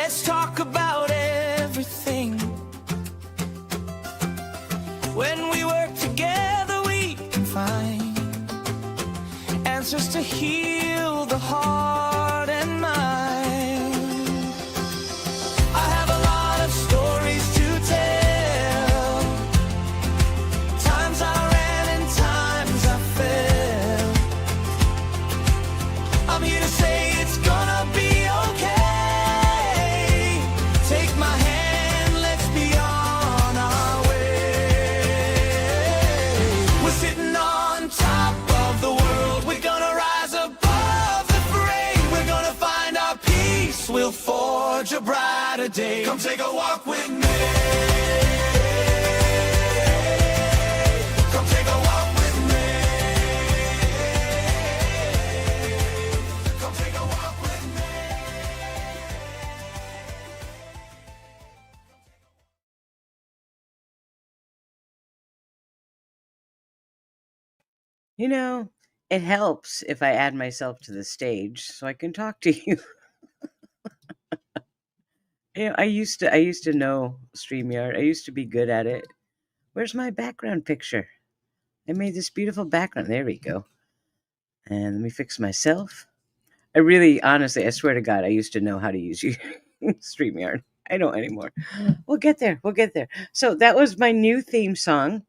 Let's talk about everything. When we work together, we can find answers to heal the heart and mind. I have a lot of stories to tell, times I ran and times I fell. I'm here to say it's gonna be okay. Take my hand, let's be on our way. We're sitting on top of the world. We're gonna rise above the fray. We're gonna find our peace. We'll forge a brighter day. Come take a walk with me. Come take a walk with me. Come take a walk with me. You know, it helps if I add myself to the stage so I can talk to you. I used to know StreamYard. I used to be good at it. Where's my background picture? I made this beautiful background. There we go. And let me fix myself. I really, honestly, I swear to God, I used to know how to use StreamYard. I don't anymore. We'll get there. We'll get there. So that was my new theme song.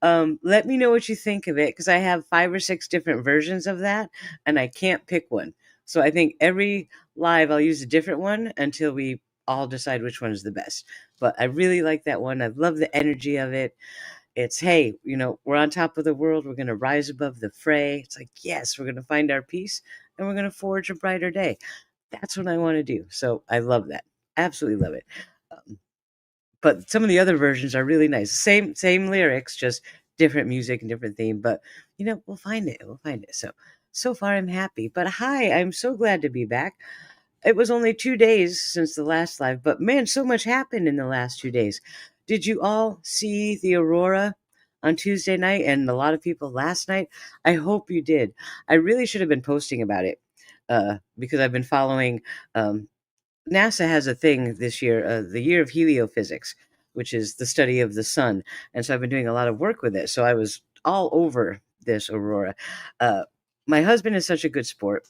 Let me know what you think of it because I have 5 or 6 different versions of that, and I can't pick one. So I think every live I'll use a different one until we all decide which one is the best. But I really like that one. I love the energy of it. It's, hey, we're on top of the world. We're going to rise above the fray. It's like, yes, we're going to find our peace and we're going to forge a brighter day. That's what I want to do. So I love that. Absolutely love it. But some of the other versions are really nice. Same lyrics, just different music and different theme. But we'll find it. We'll find it. So far I'm happy. But hi, I'm so glad to be back. It was only 2 days since the last live, but man, so much happened in the last 2 days. Did you all see the aurora on Tuesday night and a lot of people last night? I hope you did. I really should have been posting about it because I've been following. NASA has a thing this year, the year of heliophysics, which is the study of the sun. And so I've been doing a lot of work with it. So I was all over this aurora. My husband is such a good sport.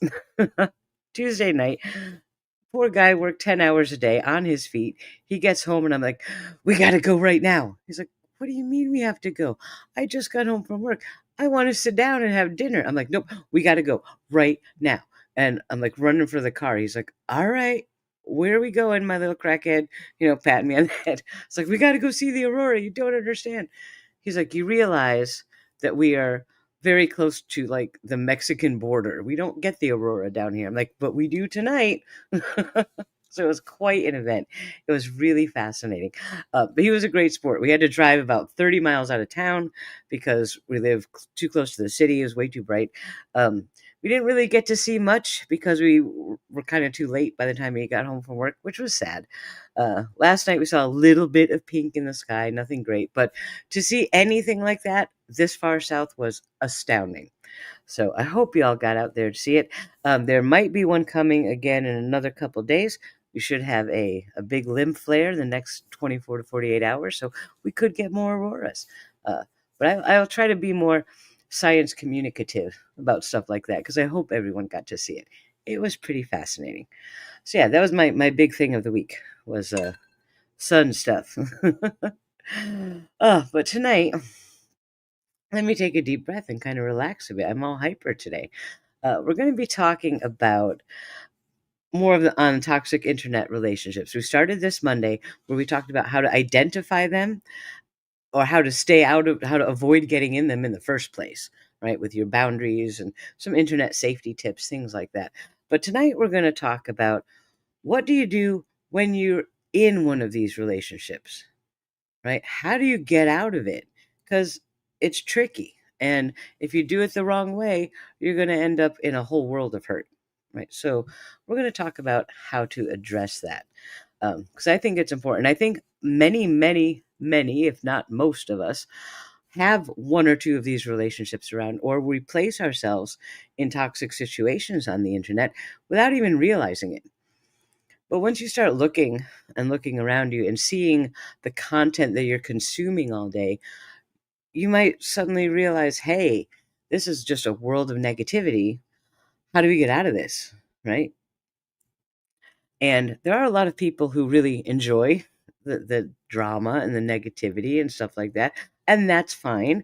Tuesday night, poor guy worked 10 hours a day on his feet. He gets home and I'm like, we got to go right now. He's like, what do you mean we have to go? I just got home from work. I want to sit down and have dinner. I'm like, nope, we got to go right now. And I'm like running for the car. He's like, all right, where are we going, my little crackhead? Patting me on the head. It's like, we got to go see the aurora. You don't understand. He's like, you realize that we are very close to like the Mexican border. We don't get the aurora down here. I'm like, but we do tonight. So it was quite an event. It was really fascinating. But he was a great sport. We had to drive about 30 miles out of town because we live too close to the city. It was way too bright. We didn't really get to see much because we were kind of too late by the time he got home from work, which was sad. Last night we saw a little bit of pink in the sky, nothing great. But to see anything like that this far south was astounding. So I hope you all got out there to see it. There might be one coming again in another couple days. We should have a big limb flare the next 24 to 48 hours, so we could get more auroras. But I'll try to be more science communicative about stuff like that because I hope everyone got to see it. It was pretty fascinating. So yeah, that was my big thing of the week was sun stuff. But tonight, let me take a deep breath and kind of relax a bit. I'm all hyper today. We're going to be talking about more on toxic internet relationships. We started this Monday where we talked about how to identify them or how to avoid getting in them in the first place, right? With your boundaries and some internet safety tips, things like that. But tonight we're going to talk about what do you do when you're in one of these relationships, right? How do you get out of it? Because it's tricky. And if you do it the wrong way, you're going to end up in a whole world of hurt, right? So we're going to talk about how to address that because I think it's important. I think many, if not most of us, have one or two of these relationships around, or we place ourselves in toxic situations on the internet without even realizing it. But once you start looking and looking around you and seeing the content that you're consuming all day, you might suddenly realize, hey, this is just a world of negativity. How do we get out of this? Right? And there are a lot of people who really enjoy the drama and the negativity and stuff like that. And that's fine.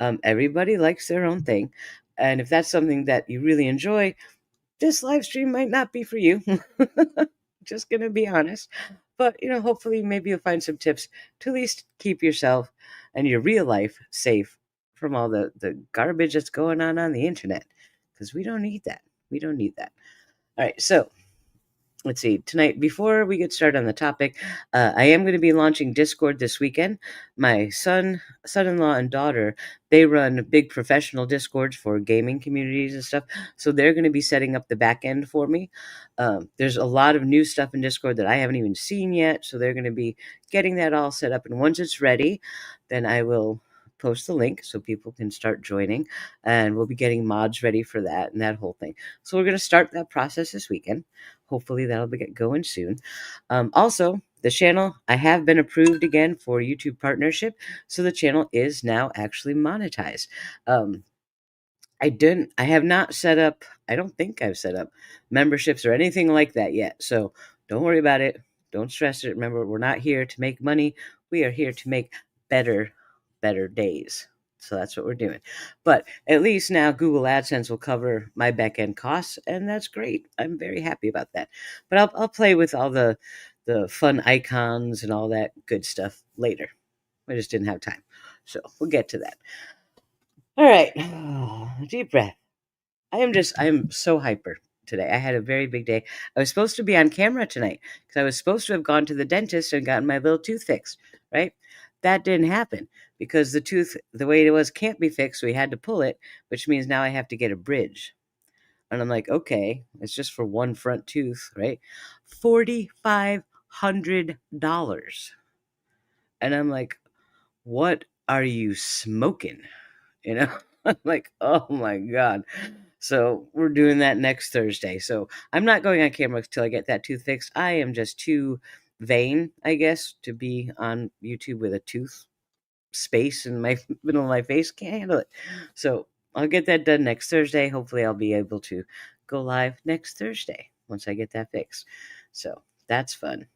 Everybody likes their own thing. And if that's something that you really enjoy, this live stream might not be for you. Just going to be honest. But, hopefully maybe you'll find some tips to at least keep yourself and your real life safe from all the garbage that's going on the internet. Because we don't need that. We don't need that. All right. So let's see, tonight, before we get started on the topic, I am going to be launching Discord this weekend. My son-in-law and daughter, they run big professional Discords for gaming communities and stuff. So they're going to be setting up the back end for me. There's a lot of new stuff in Discord that I haven't even seen yet. So they're going to be getting that all set up. And once it's ready, then I will post the link so people can start joining, and we'll be getting mods ready for that and that whole thing. So we're going to start that process this weekend. Hopefully that'll get going soon. Also, the channel, I have been approved again for YouTube partnership, so the channel is now actually monetized. I have not set up, I don't think I've set up memberships or anything like that yet. So don't worry about it. Don't stress it. Remember, we're not here to make money. We are here to make better days. So that's what we're doing. But at least now Google AdSense will cover my back end costs, and that's great. I'm very happy about that. But I'll play with all the fun icons and all that good stuff later. I just didn't have time. So we'll get to that. All right. Deep breath. I am so hyper today. I had a very big day. I was supposed to be on camera tonight because I was supposed to have gone to the dentist and gotten my little tooth fixed, right? That didn't happen because the tooth, the way it was, can't be fixed. So we had to pull it, which means now I have to get a bridge. And I'm like, okay, it's just for one front tooth, right? $4,500. And I'm like, what are you smoking? I'm like, oh my God. So we're doing that next Thursday. So I'm not going on camera until I get that tooth fixed. I am just too vain, I guess, to be on YouTube with a tooth space in my middle of my face. Can't handle it. So I'll get that done next Thursday. Hopefully I'll be able to go live next Thursday once I get that fixed. So that's fun.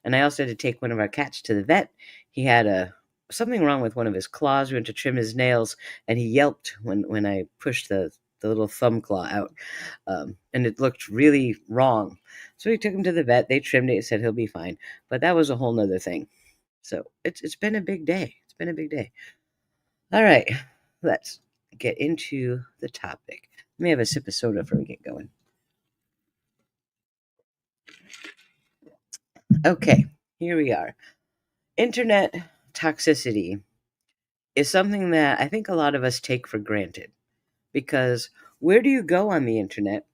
And I also had to take one of our cats to the vet. He had something wrong with one of his claws. We went to trim his nails, and he yelped when I pushed the little thumb claw out, and it looked really wrong. So we took him to the vet. They trimmed it. Said he'll be fine. But that was a whole nother thing. So it's been a big day. It's been a big day. All right, let's get into the topic. Let me have a sip of soda before we get going. Okay, here we are. Internet toxicity is something that I think a lot of us take for granted, because where do you go on the internet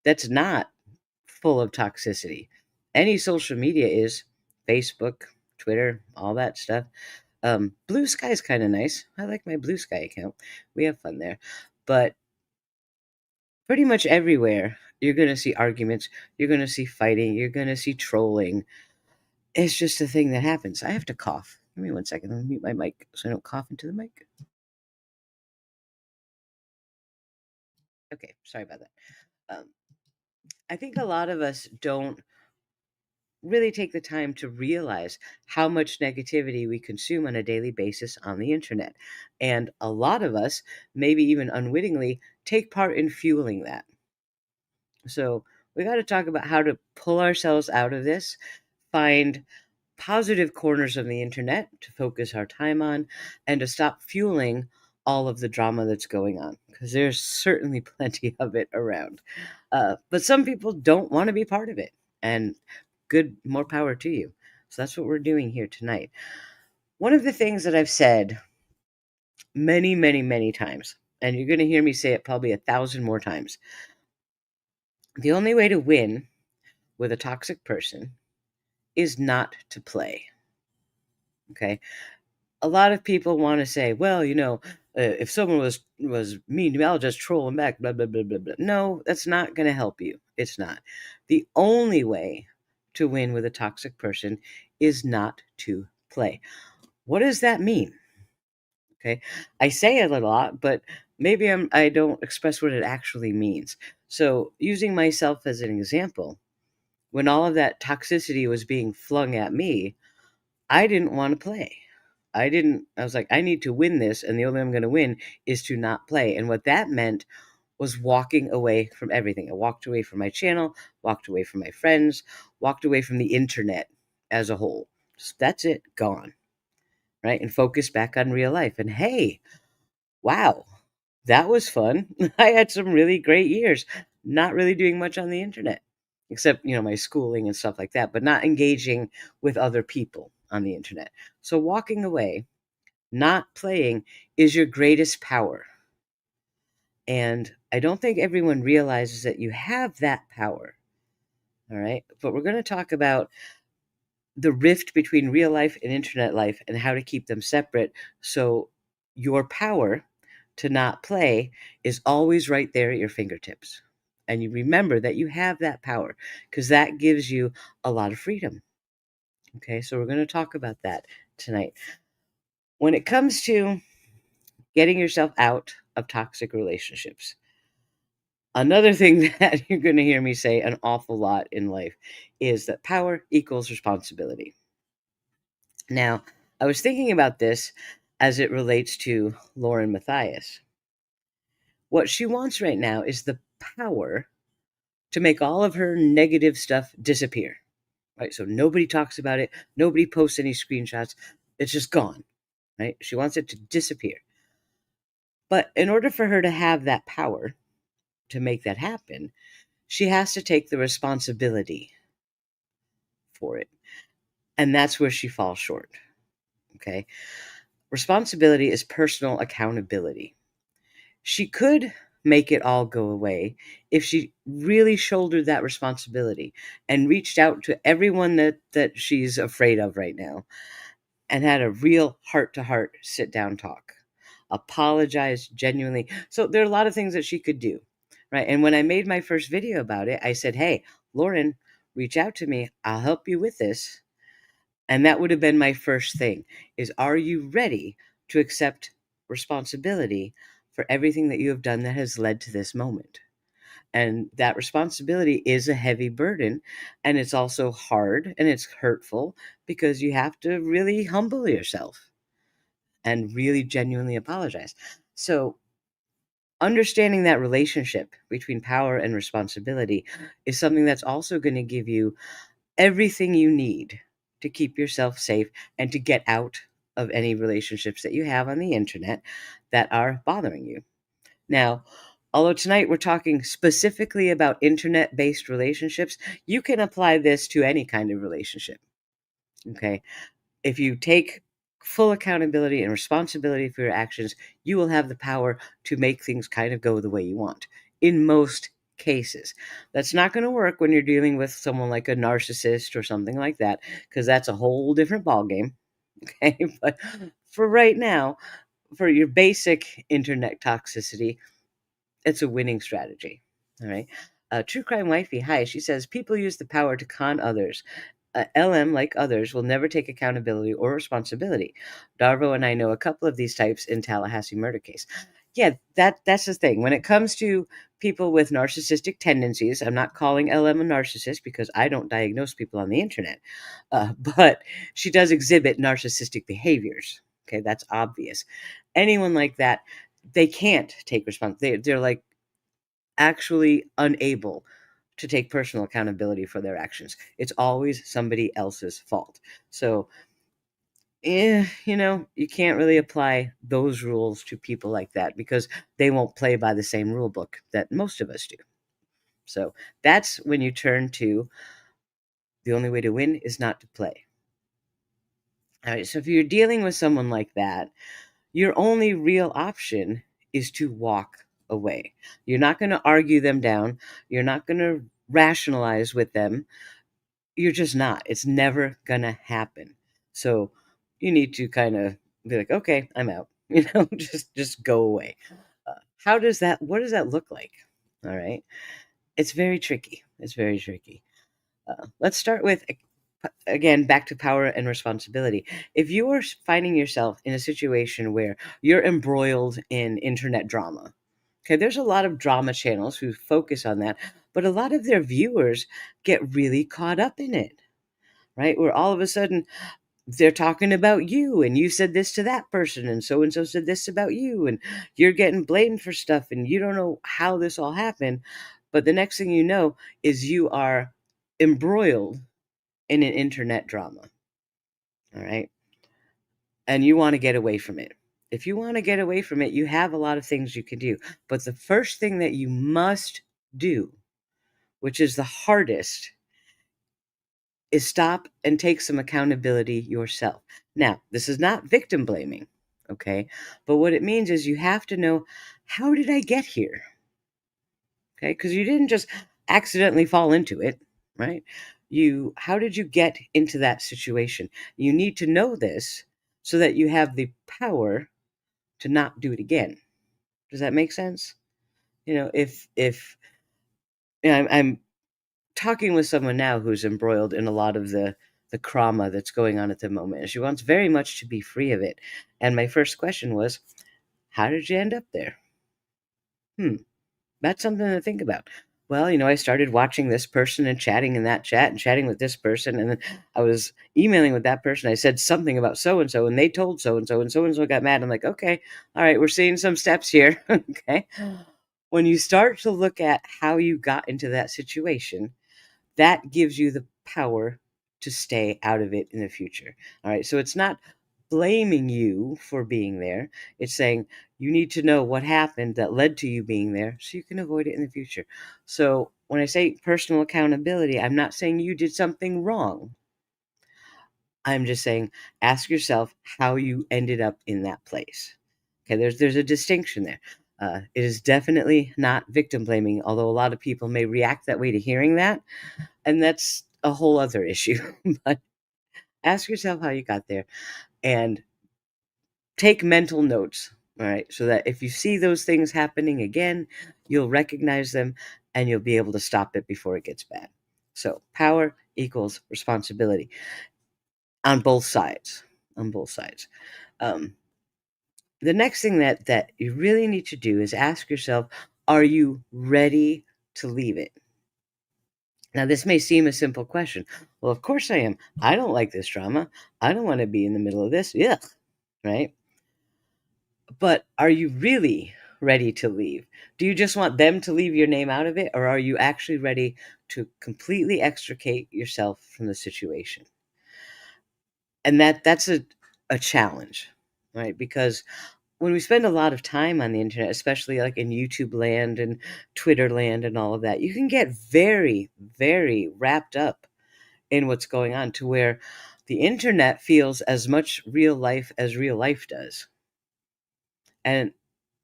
that's not full of toxicity? Any social media is. Facebook, Twitter, all that stuff. Blue Sky is kind of nice. I like my Blue Sky account. We have fun there. But pretty much everywhere, you're going to see arguments. You're going to see fighting. You're going to see trolling. It's just a thing that happens. I have to cough. Give me 1 second. Let me mute my mic so I don't cough into the mic. Okay, sorry about that. I think a lot of us don't really take the time to realize how much negativity we consume on a daily basis on the internet. And a lot of us, maybe even unwittingly, take part in fueling that. So we got to talk about how to pull ourselves out of this, find positive corners of the internet to focus our time on, and to stop fueling all of the drama that's going on, because there's certainly plenty of it around. But some people don't want to be part of it, and more power to you. So that's what we're doing here tonight. One of the things that I've said many, many, many times, and you're going to hear me say it probably 1,000 more times, the only way to win with a toxic person is not to play. Okay? A lot of people want to say, well, if someone was mean to me, I'll just troll them back, blah, blah, blah, blah, blah. No, that's not going to help you. It's not. The only way to win with a toxic person is not to play. What does that mean? Okay. I say it a lot, but maybe I don't express what it actually means. So, using myself as an example, when all of that toxicity was being flung at me, I didn't want to play. I was like, I need to win this, and the only way I'm going to win is to not play. And what that meant was walking away from everything. I walked away from my channel, walked away from my friends, walked away from the internet as a whole. Just, that's it, gone. Right. And focus back on real life. And hey, wow, that was fun. I had some really great years, not really doing much on the internet, except, my schooling and stuff like that, but not engaging with other people on the internet. So walking away, not playing, is your greatest power. And I don't think everyone realizes that you have that power. All right. But we're going to talk about the rift between real life and internet life and how to keep them separate. So your power to not play is always right there at your fingertips. And you remember that you have that power because that gives you a lot of freedom. Okay. So we're going to talk about that tonight. When it comes to getting yourself out of toxic relationships, another thing that you're going to hear me say an awful lot in life is that power equals responsibility. Now, I was thinking about this as it relates to Lauren Matthias. What she wants right now is the power to make all of her negative stuff disappear. Right? So nobody talks about it, nobody posts any screenshots. It's just gone. Right? She wants it to disappear. But in order for her to have that power to make that happen, she has to take the responsibility for it. And that's where she falls short. Okay? Responsibility is personal accountability. She could make it all go away if she really shouldered that responsibility and reached out to everyone that she's afraid of right now and had a real heart-to-heart sit-down talk. Apologize genuinely. So there are a lot of things that she could do, right? And when I made my first video about it, I said, hey, Lauren, reach out to me. I'll help you with this. And that would have been my first thing is, are you ready to accept responsibility for everything that you have done that has led to this moment? And that responsibility is a heavy burden. And it's also hard and it's hurtful because you have to really humble yourself and really genuinely apologize. So understanding that relationship between power and responsibility is something that's also going to give you everything you need to keep yourself safe and to get out of any relationships that you have on the internet that are bothering you. Now, although tonight we're talking specifically about internet-based relationships, you can apply this to any kind of relationship. Okay? If you take full accountability and responsibility for your actions, you will have the power to make things kind of go the way you want in most cases. That's not going to work when you're dealing with someone like a narcissist or something like that, because that's a whole different ballgame. Okay. But for right now, for your basic internet toxicity, it's a winning strategy. All right. True Crime Wifey, hi. She says people use the power to con others. LM, like others, will never take accountability or responsibility. Darvo and I know a couple of these types in Tallahassee murder case. Yeah, that's the thing. When it comes to people with narcissistic tendencies, I'm not calling LM a narcissist because I don't diagnose people on the internet, but she does exhibit narcissistic behaviors. Okay, that's obvious. Anyone like that, they can't take responsibility. They're like actually unable to take personal accountability for their actions. It's always somebody else's fault. So, you can't really apply those rules to people like that because they won't play by the same rule book that most of us do. So that's when you turn to the only way to win is not to play. All right. So if you're dealing with someone like that, your only real option is to walk away. You're not going to argue them down. You're not going to rationalize with them. You're just not. It's never going to happen. So you need to kind of be like, okay, I'm out. Just go away. What does that look like? All right. It's very tricky. It's very tricky. Let's start with, again, back to power and responsibility. If you are finding yourself in a situation where you're embroiled in internet drama, okay, there's a lot of drama channels who focus on that, but a lot of their viewers get really caught up in it, right? Where all of a sudden they're talking about you and you said this to that person and so said this about you and you're getting blamed for stuff and you don't know how this all happened. But the next thing you know is you are embroiled in an internet drama. All right. And you want to get away from it. If you want to get away from it, you have a lot of things you can do. But the first thing that you must do, which is the hardest, is stop and take some accountability yourself. Now, this is not victim blaming, okay? But what it means is you have to know, how did I get here? Okay? Because you didn't just accidentally fall into it, right? How did you get into that situation? You need to know this so that you have the power to not do it again. Does that make sense? If I'm talking with someone now who's embroiled in a lot of the trauma that's going on at the moment, and she wants very much to be free of it. And my first question was, how did you end up there? That's something to think about. Well, I started watching this person and chatting in that chat and chatting with this person, and then I was emailing with that person. I said something about so and they told so and so got mad. I'm like, okay, all right, we're seeing some steps here. Okay. When you start to look at how you got into that situation, that gives you the power to stay out of it in the future. All right. So it's not blaming you for being there. It's saying you need to know what happened that led to you being there so you can avoid it in the future. So when I say personal accountability, I'm not saying you did something wrong. I'm just saying ask yourself how you ended up in that place. Okay, there's a distinction there. It is definitely not victim blaming, although a lot of people may react that way to hearing that, and that's a whole other issue. But ask yourself how you got there and take mental notes, all right, so that if you see those things happening again, you'll recognize them and you'll be able to stop it before it gets bad. So power equals responsibility on both sides. On both sides. The next thing that you really need to do is ask yourself, are you ready to leave it? Now, this may seem a simple question. Well, of course I am. I don't like this drama. I don't want to be in the middle of this. Yeah, right? But are you really ready to leave? Do you just want them to leave your name out of it, or are you actually ready to completely extricate yourself from the situation? And that's a challenge, right? Because when we spend a lot of time on the internet, especially like in YouTube land and Twitter land and all of that, you can get very, very wrapped up in what's going on to where the internet feels as much real life as real life does. And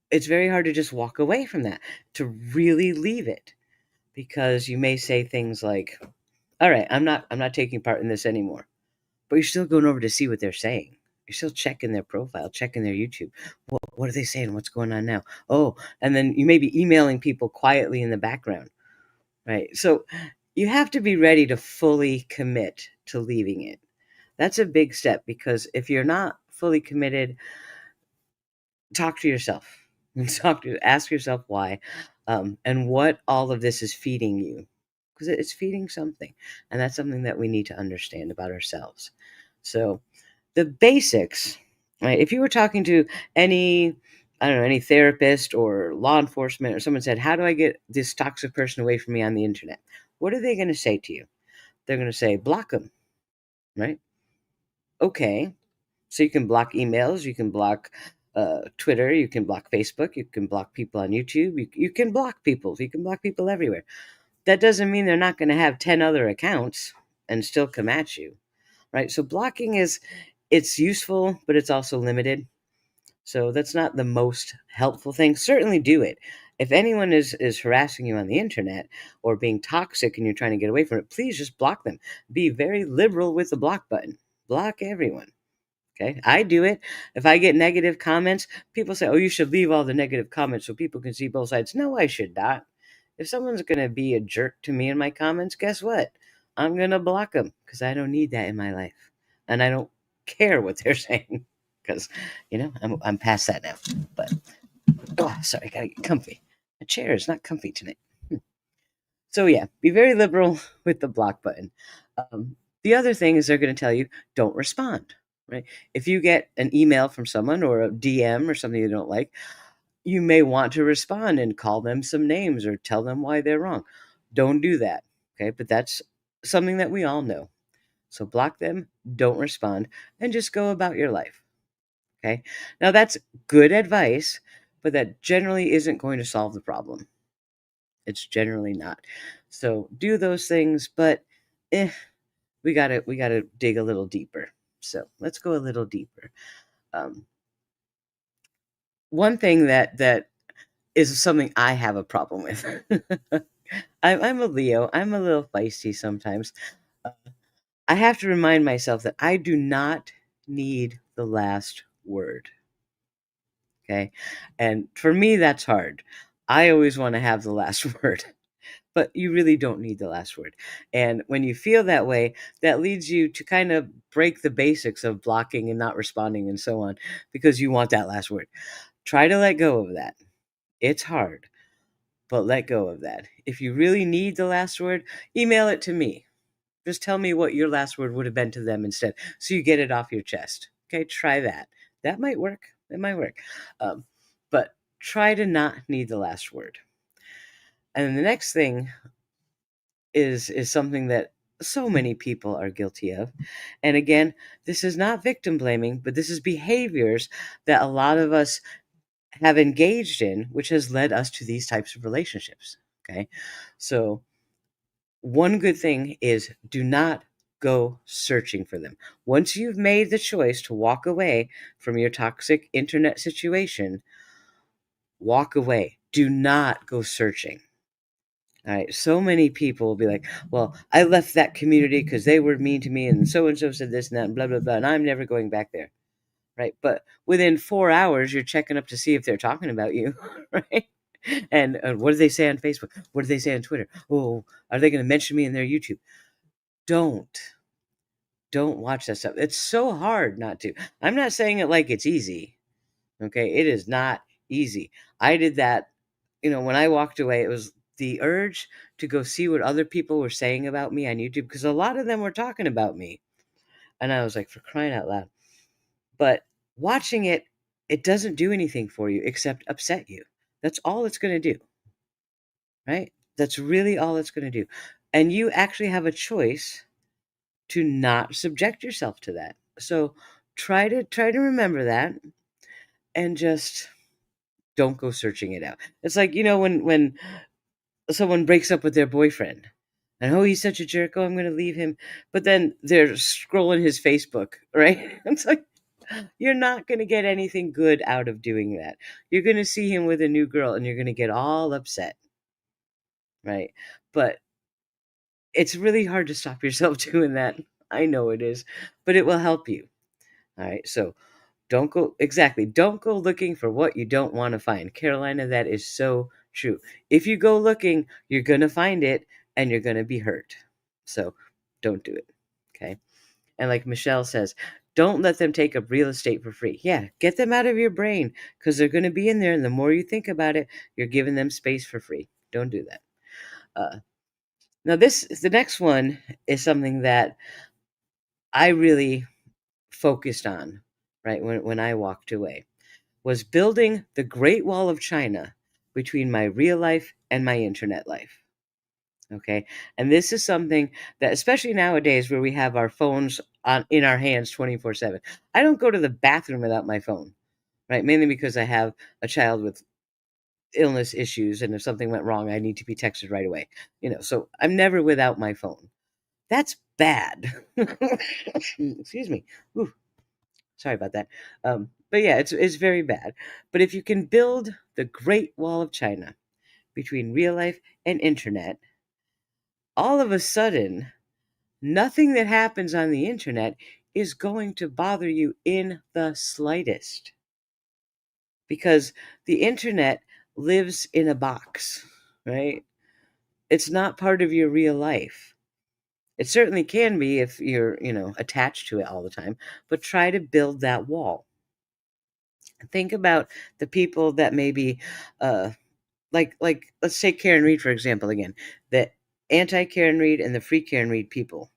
it's very hard to just walk away from that, to really leave it, because you may say things like, all right, I'm not taking part in this anymore. But you're still going over to see what they're saying. You're still checking their profile, checking their YouTube. What are they saying? What's going on now? Oh, and then you may be emailing people quietly in the background, right? So you have to be ready to fully commit to leaving it. That's a big step, because if you're not fully committed, talk to yourself and ask yourself why, and what all of this is feeding you, because it's feeding something, and that's something that we need to understand about ourselves. So the basics, right? If you were talking to any, I don't know, any therapist or law enforcement, or someone said, how do I get this toxic person away from me on the internet? What are they going to say to you? They're going to say, block them, right? Okay. So you can block emails, you can block Twitter, you can block Facebook, you can block people on YouTube, you can block people everywhere. That doesn't mean they're not going to have 10 other accounts and still come at you, right? So blocking it's useful, but it's also limited. So that's not the most helpful thing. Certainly do it. If anyone is harassing you on the internet or being toxic and you're trying to get away from it, please just block them. Be very liberal with the block button. Block everyone. Okay, I do it. If I get negative comments, people say, oh, you should leave all the negative comments so people can see both sides. No, I should not. If someone's going to be a jerk to me in my comments, guess what? I'm going to block them because I don't need that in my life. And I don't care what they're saying because, I'm past that now. But, oh, sorry, got to get comfy. The chair is not comfy tonight. So, yeah, be very liberal with the block button. The other thing is they're going to tell you don't respond, right? If you get an email from someone or a DM or something you don't like, you may want to respond and call them some names or tell them why they're wrong. Don't do that, okay? But that's something that we all know. So block them, don't respond, and just go about your life, okay? Now, that's good advice, but that generally isn't going to solve the problem. It's generally not. So do those things, but we gotta dig a little deeper. So let's go a little deeper. Um, One thing that is something I have a problem with. I'm a Leo. I'm a little feisty sometimes. Uh, I have to remind myself that I do not need the last word. Okay. And for me, that's hard. I always want to have the last word, but you really don't need the last word. And when you feel that way, that leads you to kind of break the basics of blocking and not responding and so on because you want that last word. Try to let go of that. It's hard, but let go of that. If you really need the last word, email it to me. Just tell me what your last word would have been to them instead, so you get it off your chest. Okay, try that. That might work. It might work. But try to not need the last word. And then the next thing is something that so many people are guilty of. And again, this is not victim blaming, but this is behaviors that a lot of us have engaged in, which has led us to these types of relationships. Okay, so one good thing is do not go searching for them. Once you've made the choice to walk away from your toxic internet situation, walk away. Do not go searching. All right. So many people will be like, well, I left that community because they were mean to me and so said this and that and blah, blah, blah. And I'm never going back there. Right. But within 4 hours, you're checking up to see if they're talking about you. Right. And what do they say on Facebook? What do they say on Twitter? Oh, are they going to mention me in their YouTube? Don't watch that stuff. It's so hard not to. I'm not saying it like it's easy. Okay. It is not easy. I did that, when I walked away, it was the urge to go see what other people were saying about me on YouTube because a lot of them were talking about me. And I was like, for crying out loud. But watching it, it doesn't do anything for you except upset you. That's all it's going to do. Right? That's really all it's going to do. And you actually have a choice to not subject yourself to that. So try to remember that and just don't go searching it out. It's like, when someone breaks up with their boyfriend and he's such a jerk, I'm going to leave him. But then they're scrolling his Facebook, right? It's like, you're not going to get anything good out of doing that. You're going to see him with a new girl and you're going to get all upset, right? But it's really hard to stop yourself doing that. I know it is, but it will help you. All right. So don't go looking for what you don't want to find. Carolina, that is so true. If you go looking, you're going to find it and you're going to be hurt. So don't do it. Okay. And like Michelle says, don't let them take up real estate for free. Yeah, get them out of your brain because they're going to be in there. And the more you think about it, you're giving them space for free. Don't do that. Now, the next one is something that I really focused on, right, when I walked away, was building the Great Wall of China between my real life and my internet life. Okay. And this is something that, especially nowadays where we have our phones in our hands 24/7, I don't go to the bathroom without my phone, right? Mainly because I have a child with illness issues. And if something went wrong, I need to be texted right away, so I'm never without my phone. That's bad. Excuse me. Ooh, sorry about that. But yeah, it's very bad. But if you can build the Great Wall of China between real life and internet, all of a sudden, nothing that happens on the internet is going to bother you in the slightest. Because the internet lives in a box, right? It's not part of your real life. It certainly can be if you're, attached to it all the time, but try to build that wall. Think about the people that maybe, uh, like let's take Karen Reed for example again. The anti Karen Reed and the free Karen Reed people,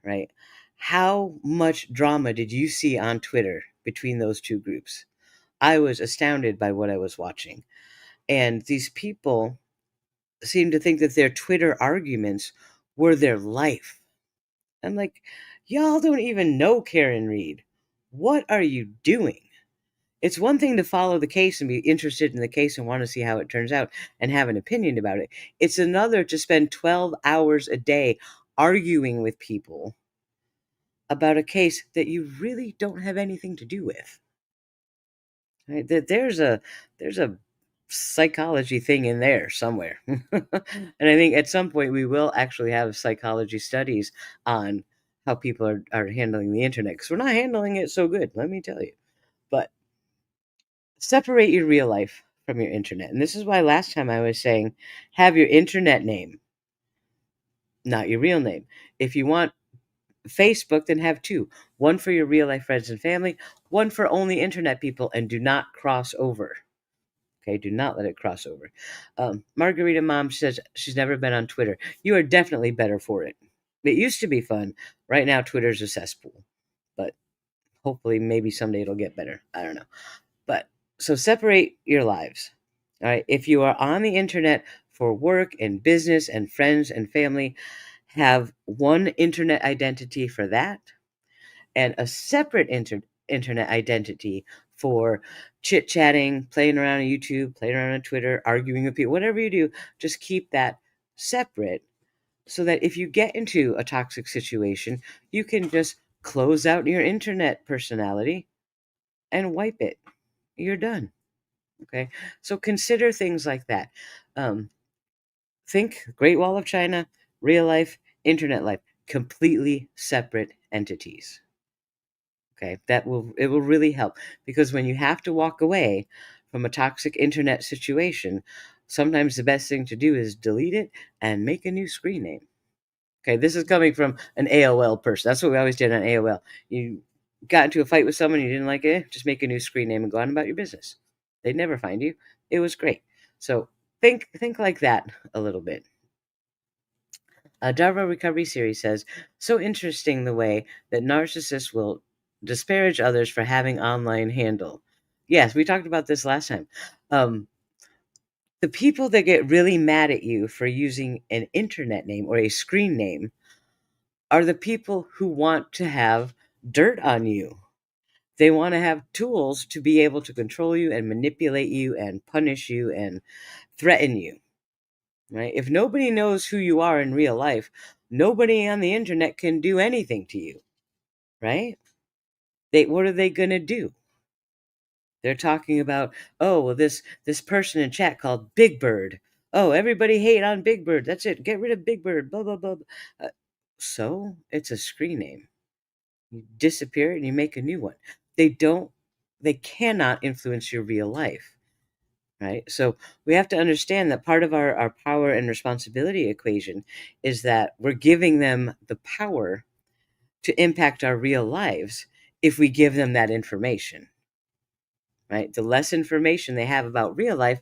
right? How much drama did you see on Twitter between those two groups? I was astounded by what I was watching. And these people seem to think that their Twitter arguments were their life. I'm like, y'all don't even know Karen Reed. What are you doing? It's one thing to follow the case and be interested in the case and want to see how it turns out and have an opinion about it. It's another to spend 12 hours a day arguing with people about a case that you really don't have anything to do with. Right? That there's a psychology thing in there somewhere. And I think at some point we will actually have psychology studies on how people are handling the internet, because we're not handling it so good, let me tell you. But separate your real life from your internet. And this is why last time I was saying have your internet name, not your real name. If you want Facebook, then have two: one for your real life friends and family, one for only internet people, and do not cross over. Okay, do not let it cross over. Margarita Mom says she's never been on Twitter. You are definitely better for it. It used to be fun. Right now, Twitter's a cesspool. But hopefully, maybe someday it'll get better. I don't know. But so separate your lives. All right. If you are on the internet for work and business and friends and family, have one internet identity for that and a separate internet identity for chit chatting, playing around on YouTube, playing around on Twitter, arguing with people, whatever you do, just keep that separate so that if you get into a toxic situation, you can just close out your internet personality and wipe it. You're done. Okay. So consider things like that. Um, think Great Wall of China, real life, internet life, completely separate entities. Okay, it will really help, because when you have to walk away from a toxic internet situation, sometimes the best thing to do is delete it and make a new screen name. Okay, this is coming from an AOL person. That's what we always did on AOL. You got into a fight with someone, you didn't like it, just make a new screen name and go on about your business. They'd never find you. It was great. So think like that a little bit. Java Recovery Series says, so interesting the way that narcissists will disparage others for having online handle. Yes, we talked about this last time. The people that get really mad at you for using an internet name or a screen name are the people who want to have dirt on you. They want to have tools to be able to control you and manipulate you and punish you and threaten you. Right? If nobody knows who you are in real life, nobody on the internet can do anything to you. Right? What are they going to do? They're talking about, oh, well, this person in chat called Big Bird. Oh, everybody hate on Big Bird. That's it. Get rid of Big Bird. Blah blah blah. So it's a screen name. You disappear and you make a new one. They cannot influence your real life. Right? So we have to understand that part of our power and responsibility equation is that we're giving them the power to impact our real lives if we give them that information. Right? The less information they have about real life,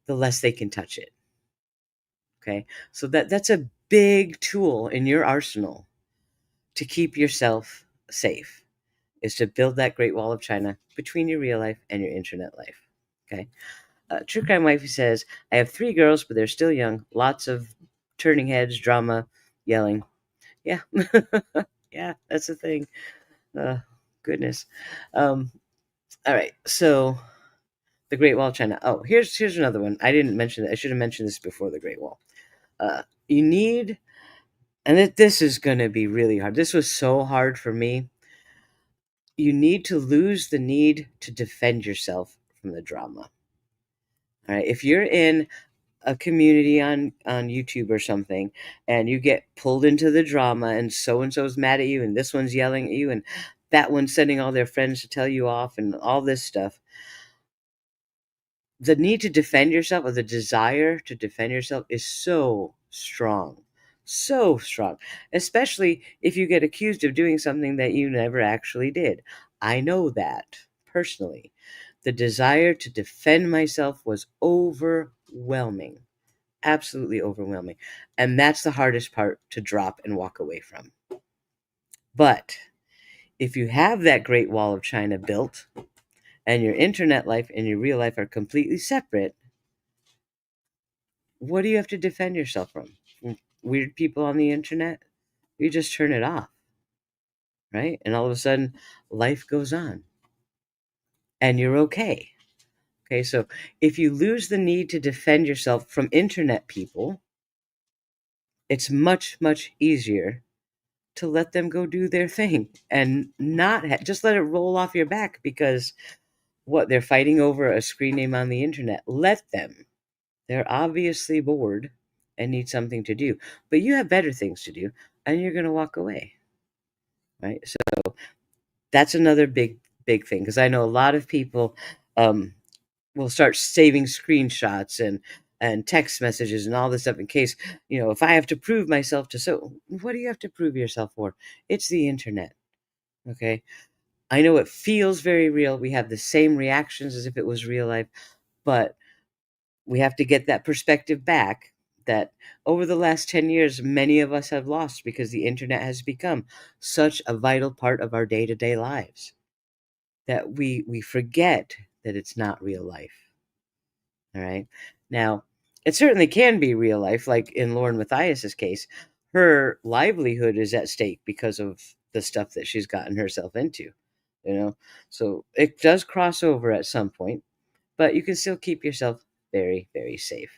the less they can touch it. Okay? So that's a big tool in your arsenal to keep yourself safe, is to build that Great Wall of China between your real life and your internet life. Okay? True Crime Wifey says, I have 3 girls, but they're still young. Lots of turning heads, drama, yelling. Yeah. Yeah, that's the thing. Goodness. All right. So the Great Wall of China. Oh, here's another one. I didn't mention that. I should have mentioned this before the Great Wall. You need, and this is going to be really hard. This was so hard for me. You need to lose the need to defend yourself from the drama. All right. If you're in a community on YouTube or something, and you get pulled into the drama, and so's mad at you, and this one's yelling at you, and that one's sending all their friends to tell you off, and all this stuff, the need to defend yourself, or the desire to defend yourself, is so strong, So strong, especially if you get accused of doing something that you never actually did. I know that personally. The desire to defend myself was overwhelming, absolutely overwhelming. And that's the hardest part to drop and walk away from. But if you have that great wall of China built and your internet life and your real life are completely separate, what do you have to defend yourself from? From weird people on the internet? You just turn it off, right? And all of a sudden, life goes on and you're okay. Okay, so if you lose the need to defend yourself from internet people, it's much, much easier to let them go do their thing and not just let it roll off your back because what they're fighting over a screen name on the internet. Let them. They're obviously bored and need something to do, but you have better things to do and you're going to walk away, right? So that's another big thing because I know a lot of people um, will start saving screenshots and text messages and all this stuff in case, if I have to prove myself to, so what do you have to prove yourself for? It's the internet. Okay. I know it feels very real. We have the same reactions as if it was real life, but we have to get that perspective back that over the last 10 years, many of us have lost because the internet has become such a vital part of our day-to-day lives that we forget that it's not real life. All right. Now, it certainly can be real life, like in Lauren Matthias's case. Her livelihood is at stake because of the stuff that she's gotten herself into, you know. So it does cross over at some point, but you can still keep yourself very, very safe.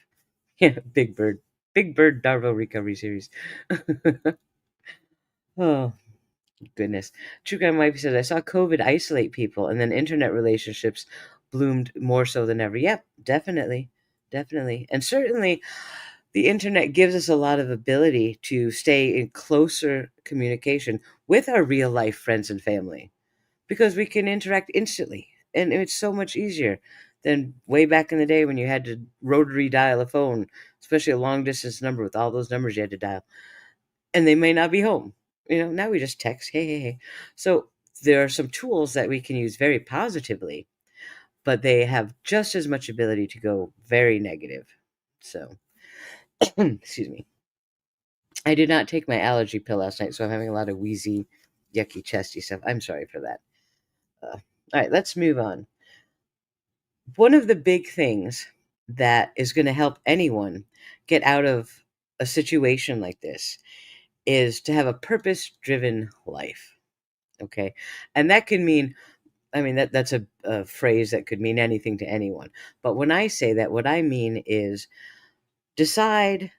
Yeah, Big Bird Darvo Recovery Series. Oh, goodness. True Crime Wife says, I saw COVID isolate people and then internet relationships bloomed more so than ever. Yep, definitely. Definitely. And certainly the internet gives us a lot of ability to stay in closer communication with our real life friends and family because we can interact instantly. And it's so much easier than way back in the day when you had to rotary dial a phone, especially a long distance number with all those numbers you had to dial and they may not be home. Now we just text, hey, hey, hey. So there are some tools that we can use very positively, but they have just as much ability to go very negative. So, excuse me. I did not take my allergy pill last night, so I'm having a lot of wheezy, yucky, chesty stuff. I'm sorry for that. All right, let's move on. One of the big things that is going to help anyone get out of a situation like this is to have a purpose driven life. Okay. And that can mean, that's a phrase that could mean anything to anyone. But when I say that, what I mean is decide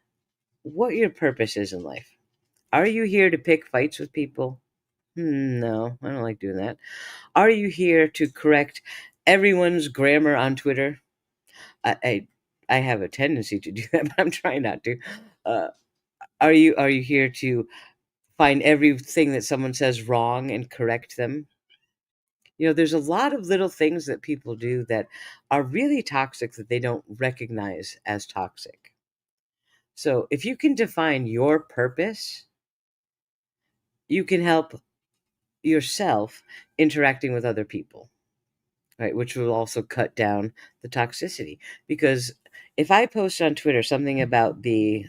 what your purpose is in life. Are you here to pick fights with people? No, I don't like doing that. Are you here to correct everyone's grammar on Twitter? I have a tendency to do that, but I'm trying not to. Uh, are you here to find everything that someone says wrong and correct them? There's a lot of little things that people do that are really toxic that they don't recognize as toxic. So if you can define your purpose, you can help yourself interacting with other people, right? Which will also cut down the toxicity. Because if I post on Twitter something about the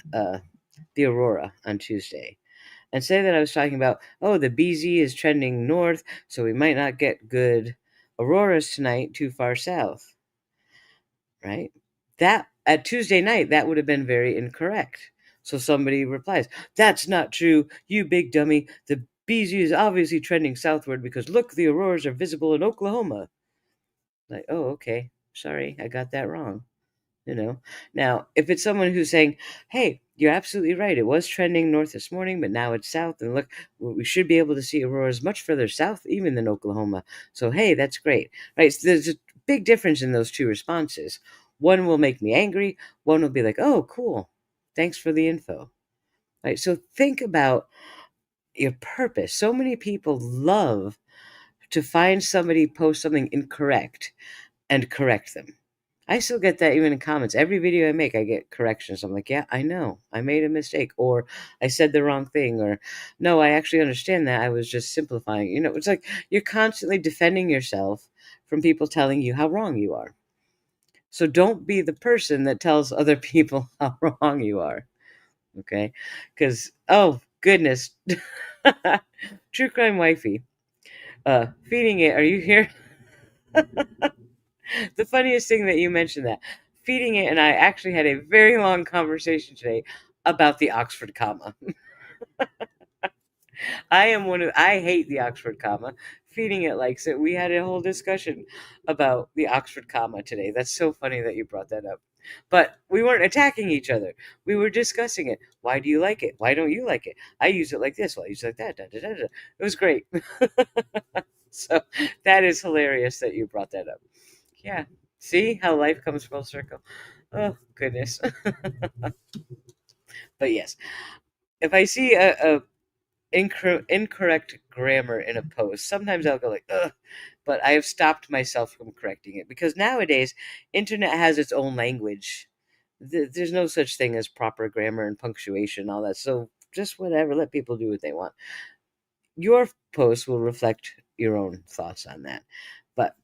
aurora on Tuesday, and say that I was talking about, oh, the BZ is trending north, so we might not get good auroras tonight too far south, right? That at Tuesday night, that would have been very incorrect. So somebody replies, that's not true, you big dummy. The BZ is obviously trending southward because look, the auroras are visible in Oklahoma. Like, oh, okay. Sorry, I got that wrong. Now, if it's someone who's saying, hey, you're absolutely right, it was trending north this morning, but now it's south, and look, we should be able to see auroras much further south even than Oklahoma, so hey, that's great, right? So there's a big difference in those two responses. One will make me angry, one will be like, oh, cool, thanks for the info, right? So think about your purpose. So many people love to find somebody post something incorrect and correct them. I still get that even in comments. Every video I make, I get corrections. I'm like, yeah, I know. I made a mistake, or I said the wrong thing, or no, I actually understand that. I was just simplifying. It's like you're constantly defending yourself from people telling you how wrong you are. So don't be the person that tells other people how wrong you are. Okay? Because, oh, goodness. True crime wifey. Feeding it. Are you here? The funniest thing that you mentioned that. Feeding it and I actually had a very long conversation today about the Oxford comma. I hate the Oxford comma. Feeding it likes it. We had a whole discussion about the Oxford comma today. That's so funny that you brought that up. But we weren't attacking each other. We were discussing it. Why do you like it? Why don't you like it? I use it like this. Well, I use it like that. Da, da, da, da. It was great. So that is hilarious that you brought that up. Yeah. See how life comes full circle? Oh, goodness. But yes, if I see a incorrect grammar in a post, sometimes I'll go like, ugh, but I have stopped myself from correcting it because nowadays, internet has its own language. There's no such thing as proper grammar and punctuation and all that. So just whatever, let people do what they want. Your post will reflect your own thoughts on that. But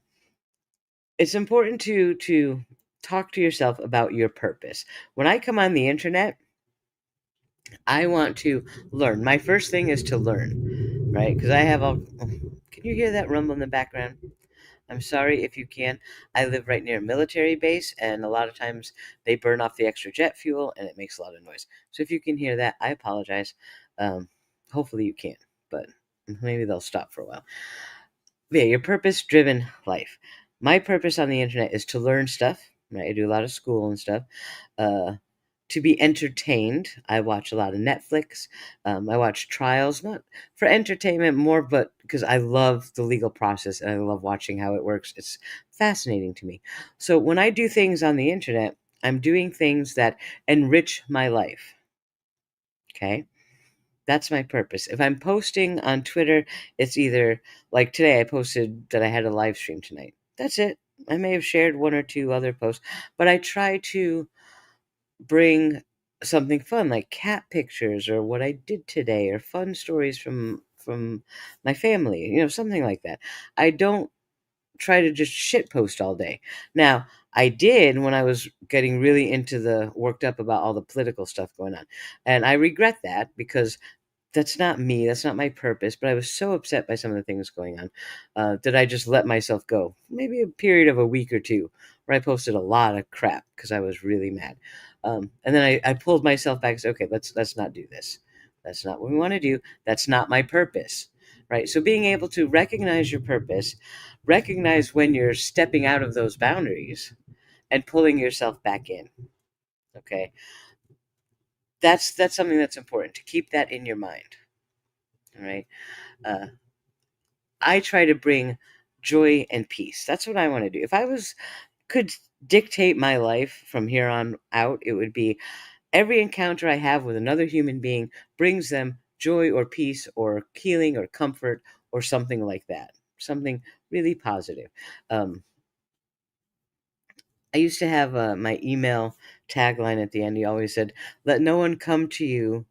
it's important to talk to yourself about your purpose. When I come on the internet, I want to learn. My first thing is to learn, right? Because I have all. Can you hear that rumble in the background? I'm sorry if you can. I live right near a military base, and a lot of times they burn off the extra jet fuel, and it makes a lot of noise. So if you can hear that, I apologize. Um, Hopefully you can, but maybe they'll stop for a while. Yeah, your purpose-driven life. My purpose on the internet is to learn stuff. Right, I do a lot of school and stuff. Uh, to be entertained. I watch a lot of Netflix. I watch trials, not for entertainment more, but because I love the legal process and I love watching how it works. It's fascinating to me. So when I do things on the internet, I'm doing things that enrich my life. Okay. That's my purpose. If I'm posting on Twitter, it's either like today I posted that I had a live stream tonight. That's it. I may have shared one or two other posts, but I try to bring something fun like cat pictures or what I did today or fun stories from my family, something like that. I don't try to just shit post all day. Now, I did when I was getting really into the worked up about all the political stuff going on. And I regret that because that's not me. That's not my purpose. But I was so upset by some of the things going on that I just let myself go. Maybe a period of a week or two where I posted a lot of crap because I was really mad. And then I pulled myself back and said, okay, let's not do this. That's not what we want to do. That's not my purpose. Right. So being able to recognize your purpose, recognize when you're stepping out of those boundaries and pulling yourself back in. Okay. That's something that's important to keep that in your mind. All right. Uh, I try to bring joy and peace. That's what I want to do. If I could dictate my life from here on out, it would be every encounter I have with another human being brings them joy or peace or healing or comfort or something like that. Something really positive. Um, I used to have my email tagline at the end. He always said, "Let no one come to you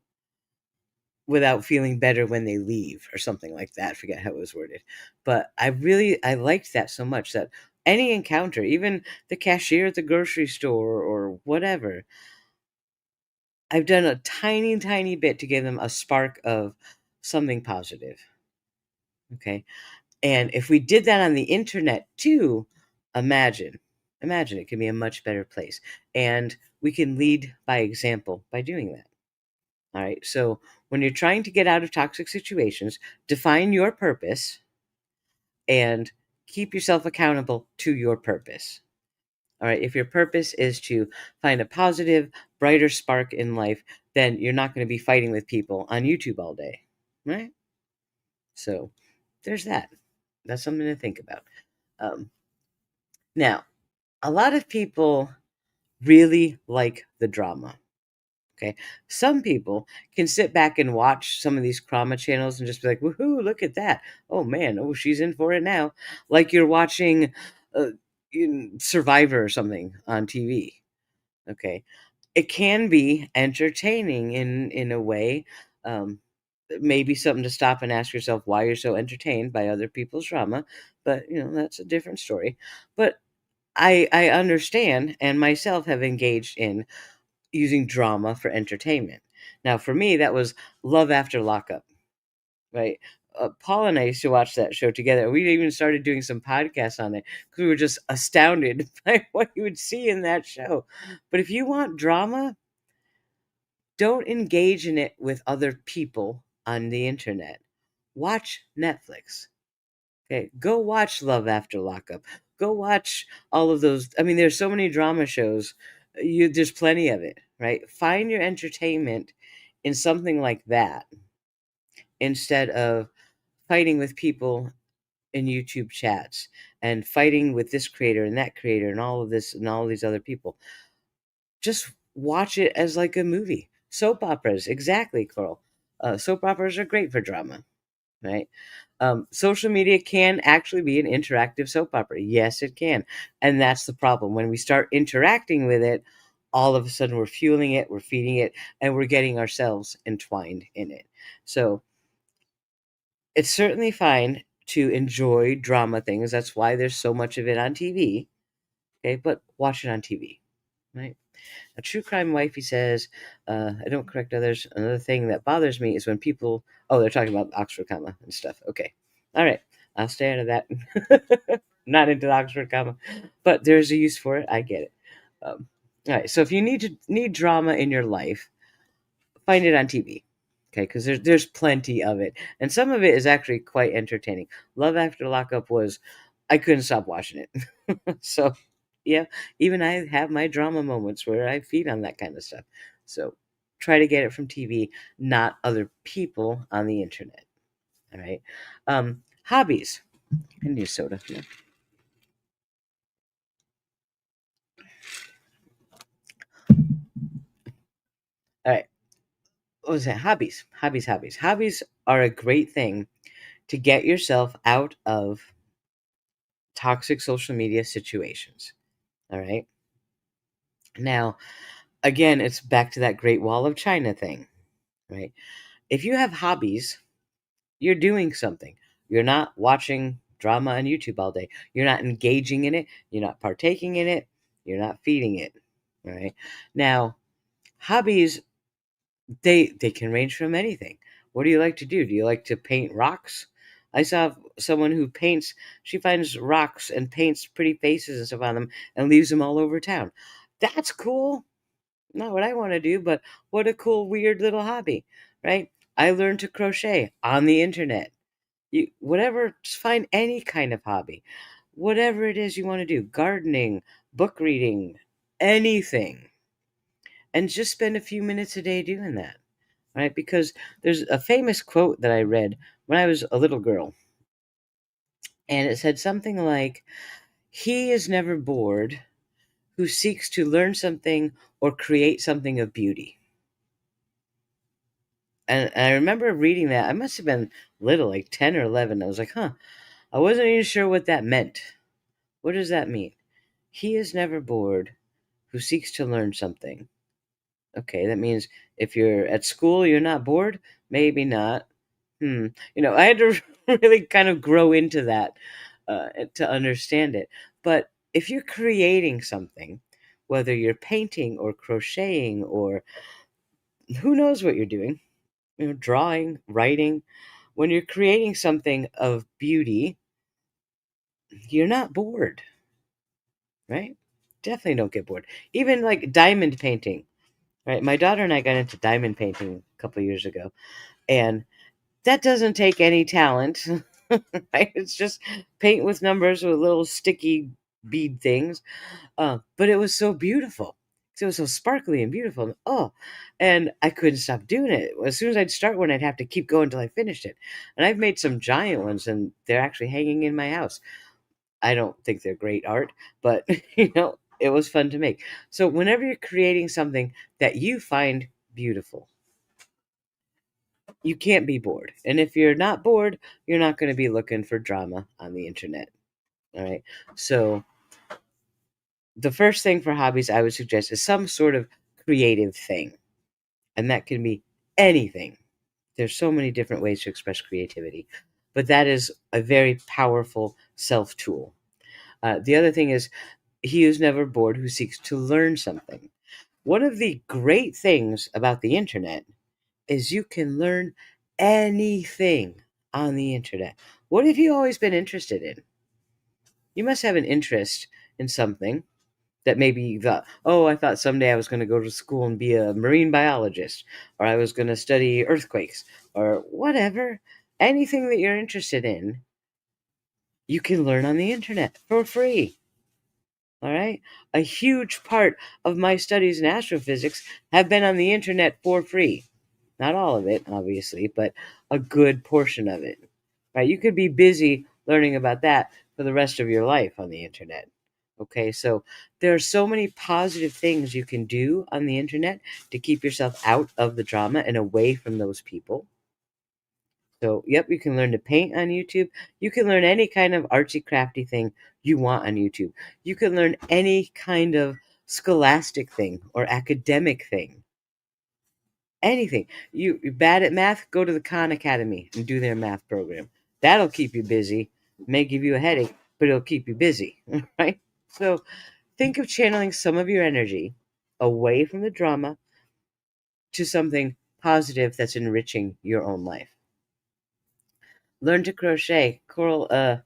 without feeling better when they leave," or something like that. I forget how it was worded. But I liked that so much that any encounter, even the cashier at the grocery store or whatever, I've done a tiny, tiny bit to give them a spark of something positive. Okay. And if we did that on the internet too, imagine, imagine it can be a much better place. And we can lead by example by doing that. All right. So when you're trying to get out of toxic situations, define your purpose and keep yourself accountable to your purpose. All right. If your purpose is to find a positive, brighter spark in life, then you're not going to be fighting with people on YouTube all day. Right. So there's that. That's something to think about. Um, Now, a lot of people really like the drama. Okay. Some people can sit back and watch some of these drama channels and just be like, woohoo, look at that. Oh man, oh, she's in for it now. Like you're watching Survivor or something on TV. Okay, it can be entertaining in a way. Um, Maybe something to stop and ask yourself why you're so entertained by other people's drama, but that's a different story. But I understand and myself have engaged in using drama for entertainment. Now, for me, that was Love After Lockup, right? Paul and I used to watch that show together. We even started doing some podcasts on it because we were just astounded by what you would see in that show. But if you want drama, don't engage in it with other people on the internet. Watch Netflix. Okay, go watch Love After Lockup. Go watch all of those. I mean, there's so many drama shows. There's plenty of it, right? Find your entertainment in something like that instead of fighting with people in YouTube chats and fighting with this creator and that creator and all of this and all of these other people. Just watch it as like a movie. Soap operas, exactly, Coral. Soap operas are great for drama, right? Social media can actually be an interactive soap opera. Yes, it can. And that's the problem. When we start interacting with it, all of a sudden we're fueling it, we're feeding it, and we're getting ourselves entwined in it. So it's certainly fine to enjoy drama things. That's why there's so much of it on TV. Okay, but watch it on TV, right? A true crime wifey says, I don't correct others. Another thing that bothers me is when people, oh, they're talking about Oxford comma and stuff. Okay. All right. I'll stay out of that. Not into the Oxford comma, but there's a use for it. I get it. All right. So if you need drama in your life, find it on TV. Okay, because there's plenty of it, and some of it is actually quite entertaining. Love After Lockup was, I couldn't stop watching it. So, yeah, even I have my drama moments where I feed on that kind of stuff. So, try to get it from TV, not other people on the internet. All right. Hobbies. I need soda. Yeah. All right. What was that? Hobbies. Hobbies. Hobbies. Hobbies are a great thing to get yourself out of toxic social media situations. All right. Now, again, it's back to that Great Wall of China thing, right? If you have hobbies, you're doing something. You're not watching drama on YouTube all day. You're not engaging in it. You're not partaking in it. You're not feeding it. All right. Now, hobbies, they can range from anything. What do you like to do? Do you like to paint rocks? I saw someone who paints, she finds rocks and paints pretty faces and stuff on them and leaves them all over town. That's cool. Not what I want to do, but what a cool, weird little hobby, right? I learned to crochet on the internet. Whatever, just find any kind of hobby, whatever it is you want to do, gardening, book reading, anything, and just spend a few minutes a day doing that, right? Because there's a famous quote that I read when I was a little girl, and it said something like, "He is never bored who seeks to learn something or create something of beauty." And I remember reading that. I must have been little, like 10 or 11. I was like, huh, I wasn't even sure what that meant. What does that mean? He is never bored who seeks to learn something. Okay, that means if you're at school, you're not bored? Maybe not. I had to really kind of grow into that to understand it. But if you're creating something, whether you're painting or crocheting or who knows what you're doing, drawing, writing, when you're creating something of beauty, you're not bored, right? Definitely don't get bored. Even like diamond painting, right? My daughter and I got into diamond painting a couple years ago, and that doesn't take any talent, right? It's just paint with numbers with little sticky bead things. But it was so beautiful. It was so sparkly and beautiful. Oh, and I couldn't stop doing it. As soon as I'd start one, I'd have to keep going until I finished it. And I've made some giant ones, and they're actually hanging in my house. I don't think they're great art, but it was fun to make. So whenever you're creating something that you find beautiful, you can't be bored. And if you're not bored, you're not going to be looking for drama on the internet. All right. So the first thing for hobbies I would suggest is some sort of creative thing, and that can be anything. There's so many different ways to express creativity, but that is a very powerful self tool. The other thing is, he is never bored who seeks to learn something. One of the great things about the internet is you can learn anything on the internet. What have you always been interested in? You must have an interest in something that maybe you thought, oh, I thought someday I was going to go to school and be a marine biologist, or I was going to study earthquakes, or whatever. Anything that you're interested in, you can learn on the internet for free. All right. A huge part of my studies in astrophysics have been on the internet for free. Not all of it, obviously, but a good portion of it. Right? You could be busy learning about that for the rest of your life on the internet. Okay, so there are so many positive things you can do on the internet to keep yourself out of the drama and away from those people. So, yep, you can learn to paint on YouTube. You can learn any kind of artsy crafty thing you want on YouTube. You can learn any kind of scholastic thing or academic thing. Anything. You're bad at math, go to the Khan Academy and do their math program. That'll keep you busy. May give you a headache, but it'll keep you busy, right? So think of channeling some of your energy away from the drama to something positive that's enriching your own life. Learn to crochet. The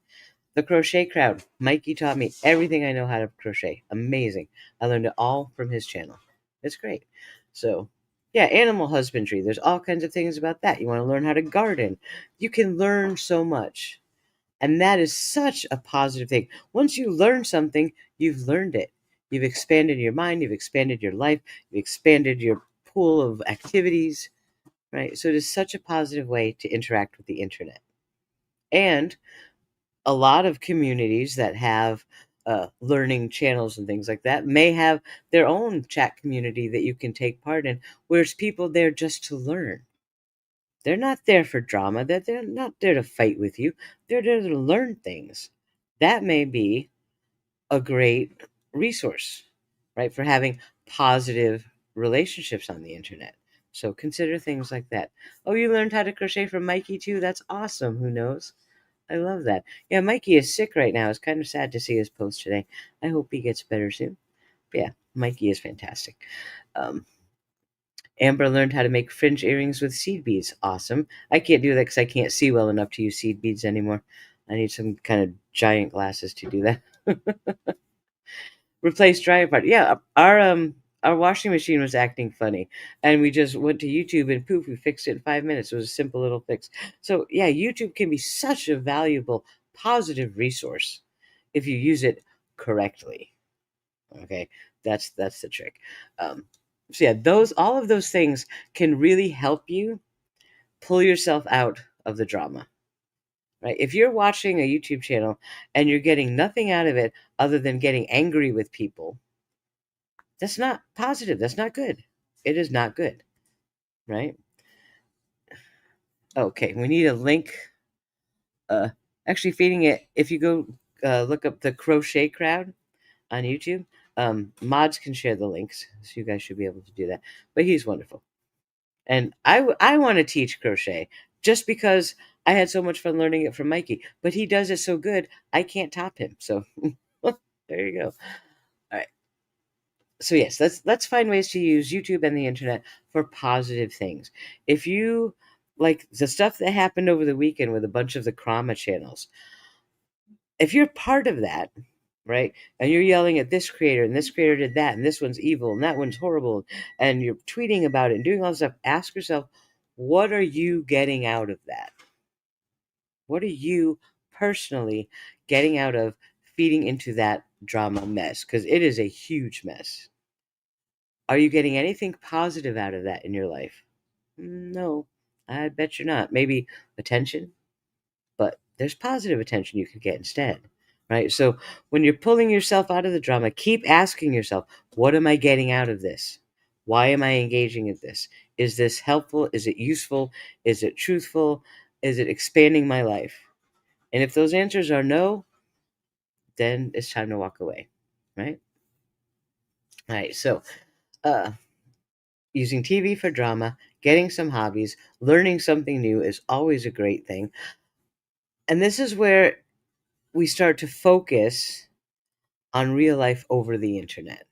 crochet crowd. Mikey taught me everything I know how to crochet. Amazing. I learned it all from his channel. It's great. So, yeah, animal husbandry. There's all kinds of things about that. You want to learn how to garden. You can learn so much. And that is such a positive thing. Once you learn something, you've learned it. You've expanded your mind, you've expanded your life, you've expanded your pool of activities, right? So it is such a positive way to interact with the internet. And a lot of communities that have learning channels and things like that may have their own chat community that you can take part in, where it's people there just to learn. They're not there for drama. They're not there to fight with you. They're there to learn things. That may be a great resource, right, for having positive relationships on the internet. So consider things like that. Oh, you learned how to crochet from Mikey too? That's awesome. Who knows? I love that. Yeah, Mikey is sick right now. It's kind of sad to see his post today. I hope he gets better soon. But yeah, Mikey is fantastic. Um, Amber learned how to make fringe earrings with seed beads. Awesome. I can't do that because I can't see well enough to use seed beads anymore. I need some kind of giant glasses to do that. Replace dryer part. Yeah, our washing machine was acting funny, and we just went to YouTube and poof, we fixed it in 5 minutes. It was a simple little fix. So yeah, YouTube can be such a valuable, positive resource if you use it correctly. Okay, that's the trick. So yeah, those all of those things can really help you pull yourself out of the drama. Right? If you're watching a YouTube channel and you're getting nothing out of it other than getting angry with people, that's not positive. That's not good. It is not good, right? Okay, we need a link. Uh, Actually, feeding it. If you go look up the Crochet Crowd on YouTube, mods can share the links, so you guys should be able to do that. But he's wonderful, and I want to teach crochet just because I had so much fun learning it from Mikey. But he does it so good, I can't top him. So there you go. All right. So yes, let's find ways to use YouTube and the internet for positive things. If you like the stuff that happened over the weekend with a bunch of the Krama channels, if you're part of that, right, and you're yelling at this creator and this creator did that and this one's evil and that one's horrible, and you're tweeting about it and doing all this stuff, ask yourself, what are you getting out of that? What are you personally getting out of feeding into that drama mess? Because it is a huge mess. Are you getting anything positive out of that in your life? No, I bet you're not. Maybe attention, but there's positive attention you could get instead, right? So when you're pulling yourself out of the drama, keep asking yourself, what am I getting out of this? Why am I engaging in this? Is this helpful? Is it useful? Is it truthful? Is it expanding my life? And if those answers are no, then it's time to walk away, right? All right, so uh, using TV for drama, getting some hobbies, learning something new is always a great thing. And this is where we start to focus on real life over the internet.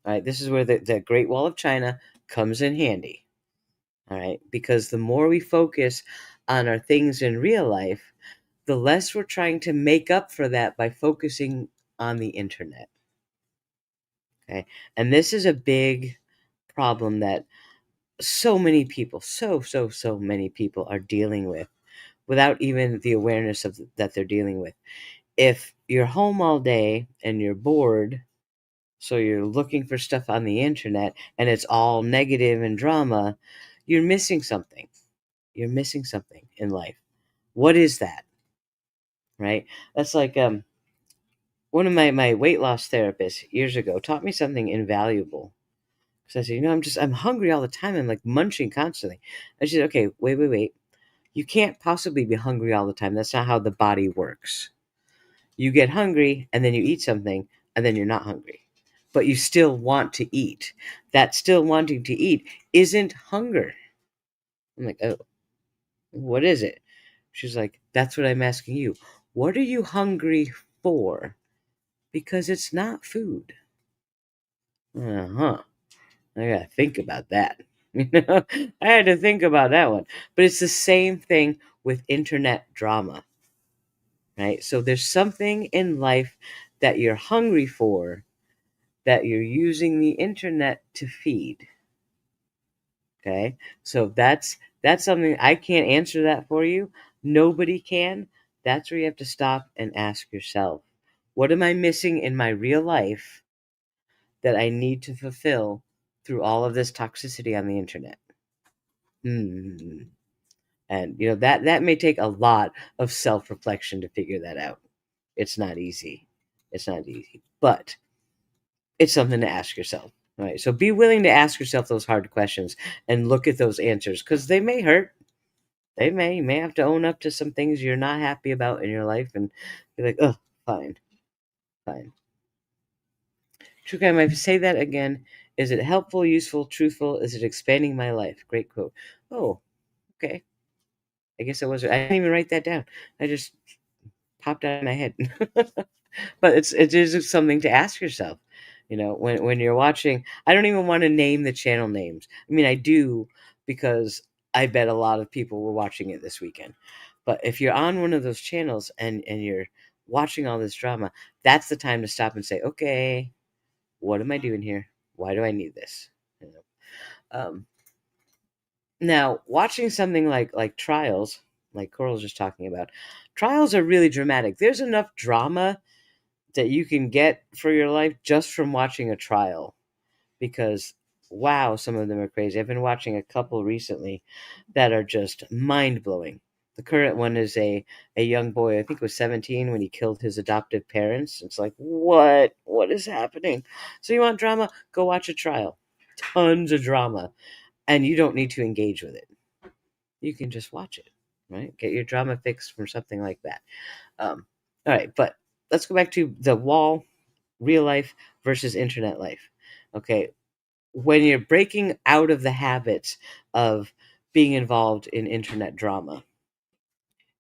All right, this is where the Great Wall of China comes in handy. All right, because the more we focus on our things in real life, the less we're trying to make up for that by focusing on the internet. Okay, and this is a big problem that so many people, so many people are dealing with without even the awareness of that they're dealing with. If you're home all day and you're bored, so you're looking for stuff on the internet and it's all negative and drama, you're missing something. You're missing something in life. What is that? Right? That's like one of my weight loss therapists years ago taught me something invaluable. So I said, I'm hungry all the time. I'm like munching constantly. I said, okay, wait. You can't possibly be hungry all the time. That's not how the body works. You get hungry and then you eat something and then you're not hungry. But you still want to eat. That still wanting to eat isn't hunger. I'm like, oh, what is it? She's like, that's what I'm asking you. What are you hungry for? Because it's not food. Uh-huh. I gotta think about that. I had to think about that one. But it's the same thing with internet drama, right? So there's something in life that you're hungry for that you're using the internet to feed. Okay? So that's something I can't answer that for you. Nobody can. That's where you have to stop and ask yourself, what am I missing in my real life that I need to fulfill through all of this toxicity on the internet? Hmm. And that may take a lot of self-reflection to figure that out. It's not easy. It's not easy. But it's something to ask yourself. All right. So be willing to ask yourself those hard questions and look at those answers because they may hurt. You may have to own up to some things you're not happy about in your life and be like, oh, fine, fine. True, I might say that again. Is it helpful, useful, truthful? Is it expanding my life? Great quote. Oh, okay. I guess I didn't even write that down. I just popped out of my head. But it is something to ask yourself. When you're watching, I don't even want to name the channel names. I mean, I do because I bet a lot of people were watching it this weekend. But if you're on one of those channels and you're watching all this drama, that's the time to stop and say, okay, what am I doing here? Why do I need this? You know? Now, watching something like Trials, like Coral's just talking about, Trials are really dramatic. There's enough drama that you can get for your life just from watching a trial because wow, some of them are crazy. I've been watching a couple recently that are just mind-blowing. The current one is a young boy, I think it was 17 when he killed his adoptive parents. It's like, what is happening? So you want drama? Go watch a trial. Tons of drama, and you don't need to engage with it. You can just watch it, right? Get your drama fix from something like that. All right, but let's go back to the wall, real life versus internet life. Okay, when you're breaking out of the habits of being involved in internet drama,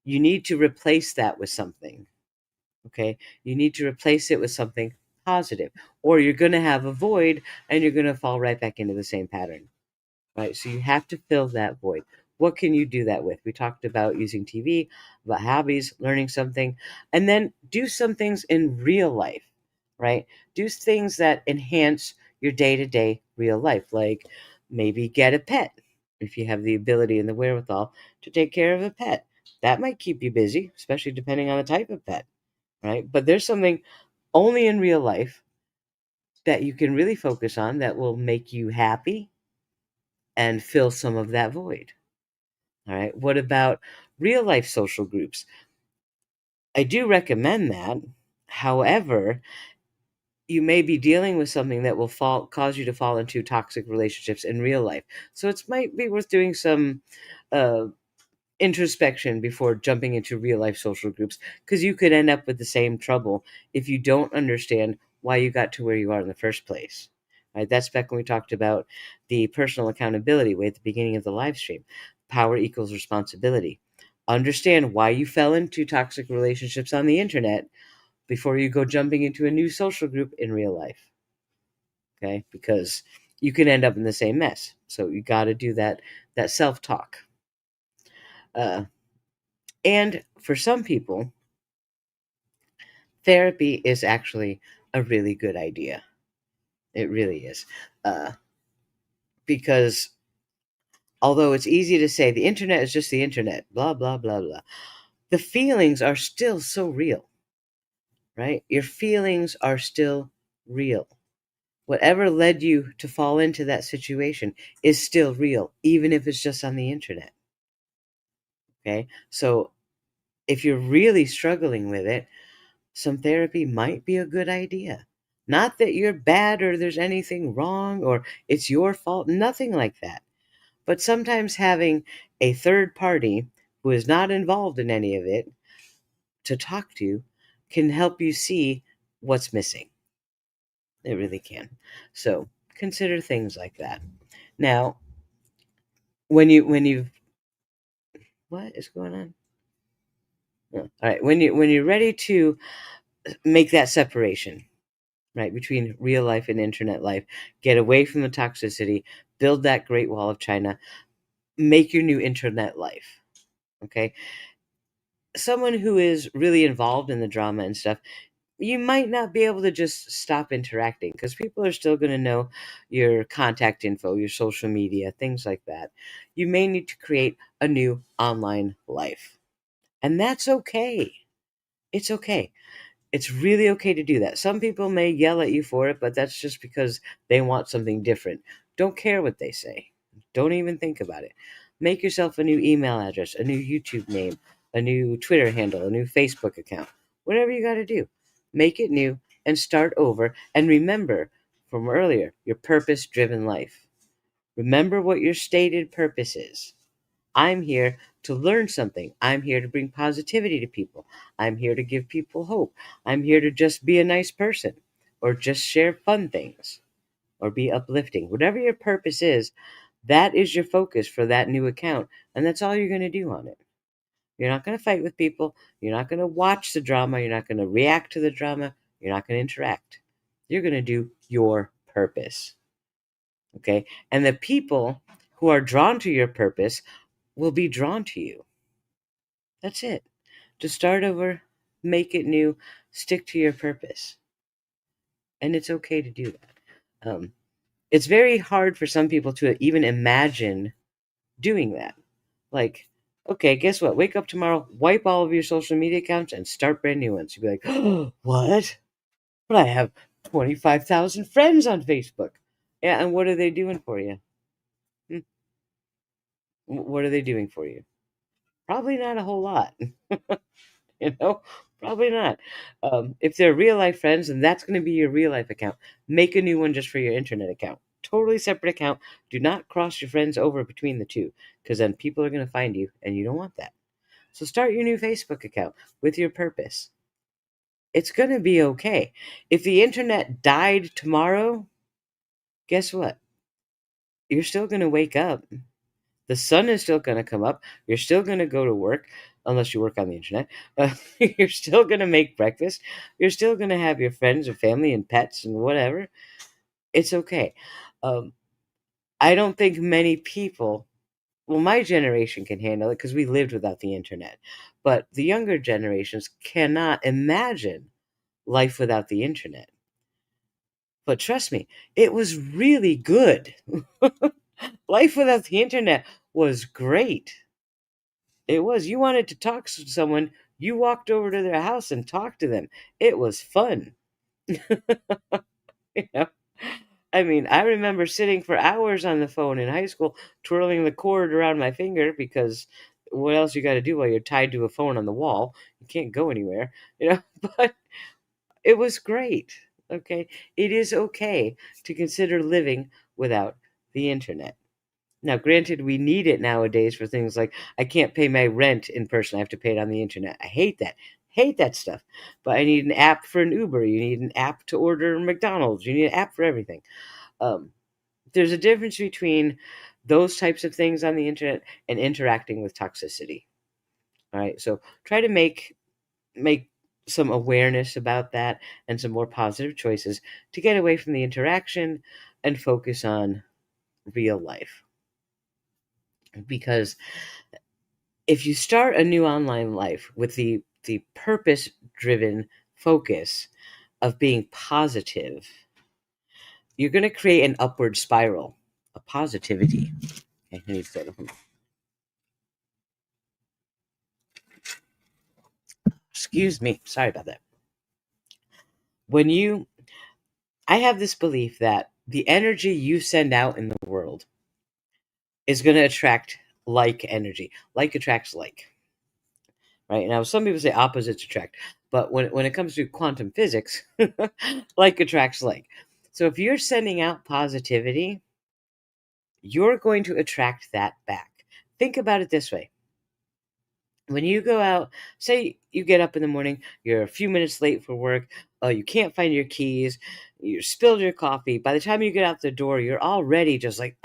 you need to replace that with something. Okay, you need to replace it with something positive, or you're going to have a void and you're going to fall right back into the same pattern. Right? So you have to fill that void. What can you do that with? We talked about using TV, about hobbies, learning something, and then do some things in real life, right? Do things that enhance your day to day real life, like maybe get a pet if you have the ability and the wherewithal to take care of a pet. That might keep you busy, especially depending on the type of pet, right? But there's something only in real life that you can really focus on that will make you happy and fill some of that void. All right. What about real life social groups? I do recommend that. However, you may be dealing with something that will cause you to fall into toxic relationships in real life. So it might be worth doing some uh, introspection before jumping into real life social groups because you could end up with the same trouble if you don't understand why you got to where you are in the first place. Right? That's back when we talked about the personal accountability way at the beginning of the live stream. Power equals responsibility. Understand why you fell into toxic relationships on the internet before you go jumping into a new social group in real life. Okay? Because you can end up in the same mess. So you got to do that self-talk. And for some people, therapy is actually a really good idea. It really is. Because although it's easy to say the internet is just the internet, blah, blah, blah, blah, the feelings are still so real, right? Your feelings are still real. Whatever led you to fall into that situation is still real, even if it's just on the internet. Okay. So if you're really struggling with it, some therapy might be a good idea. Not that you're bad or there's anything wrong or it's your fault, nothing like that. But sometimes having a third party who is not involved in any of it to talk to can help you see what's missing. It really can. So consider things like that. Now, when you what is going on? Oh, all right, when you're ready to make that separation, right, between real life and internet life, get away from the toxicity, build that Great Wall of China, make your new internet life. Okay, someone who is really involved in the drama and stuff, you might not be able to just stop interacting because people are still going to know your contact info, your social media, things like that. You may need to create a new online life. And that's okay. It's okay. It's really okay to do that. Some people may yell at you for it, but that's just because they want something different. Don't care what they say. Don't even think about it. Make yourself a new email address, a new YouTube name, a new Twitter handle, a new Facebook account. Whatever you got to do. Make it new and start over. And remember from earlier, your purpose driven life. Remember what your stated purpose is. I'm here to learn something. I'm here to bring positivity to people. I'm here to give people hope. I'm here to just be a nice person or just share fun things or be uplifting. Whatever your purpose is, that is your focus for that new account. And that's all you're going to do on it. You're not going to fight with people. You're not going to watch the drama. You're not going to react to the drama. You're not going to interact. You're going to do your purpose. Okay. And the people who are drawn to your purpose will be drawn to you. That's it. To start over, make it new, stick to your purpose. And it's okay to do that. It's very hard for some people to even imagine doing that. Like, okay, guess what? Wake up tomorrow, wipe all of your social media accounts, and start brand new ones. You'd be like, oh, what? But I have 25,000 friends on Facebook. Yeah, and what are they doing for you? Hmm? What are they doing for you? Probably not a whole lot. You know, probably not. If they're real life friends, and that's going to be your real life account, make a new one just for your internet account. Totally separate account. Do not cross your friends over between the two, because then people are going to find you, and you don't want that. So start your new Facebook account with your purpose. It's going to be okay. If the internet died tomorrow, guess what? You're still going to wake up. The sun is still going to come up. You're still going to go to work, unless you work on the internet. You're still going to make breakfast. You're still going to have your friends or family and pets and whatever. It's okay. Um, I don't think many people, well, my generation can handle it because we lived without the internet. But the younger generations cannot imagine life without the internet. But trust me, it was really good. Life without the internet was great. It was. You wanted to talk to someone, you walked over to their house and talked to them. It was fun. You know? I mean, I remember sitting for hours on the phone in high school, twirling the cord around my finger because what else you got to do while you're tied to a phone on the wall? You can't go anywhere, you know? But it was great. Okay. It is okay to consider living without the internet. Now, granted, we need it nowadays for things like I can't pay my rent in person. I have to pay it on the internet. I hate that. Hate that stuff. But I need an app for an Uber. You need an app to order McDonald's. You need an app for everything. There's a difference between those types of things on the internet and interacting with toxicity. All right, so try to make some awareness about that and some more positive choices to get away from the interaction and focus on real life. Because if you start a new online life with the purpose driven focus of being positive, you're going to create an upward spiral of positivity. Okay, I need to excuse me, sorry about that. When you I have this belief that the energy you send out in the world is going to attract like energy. Like attracts like. Right? Now, some people say opposites attract, but when it comes to quantum physics, like attracts like. So if you're sending out positivity, you're going to attract that back. Think about it this way. When you go out, say you get up in the morning, you're a few minutes late for work, you can't find your keys, you spilled your coffee. By the time you get out the door, you're already just like,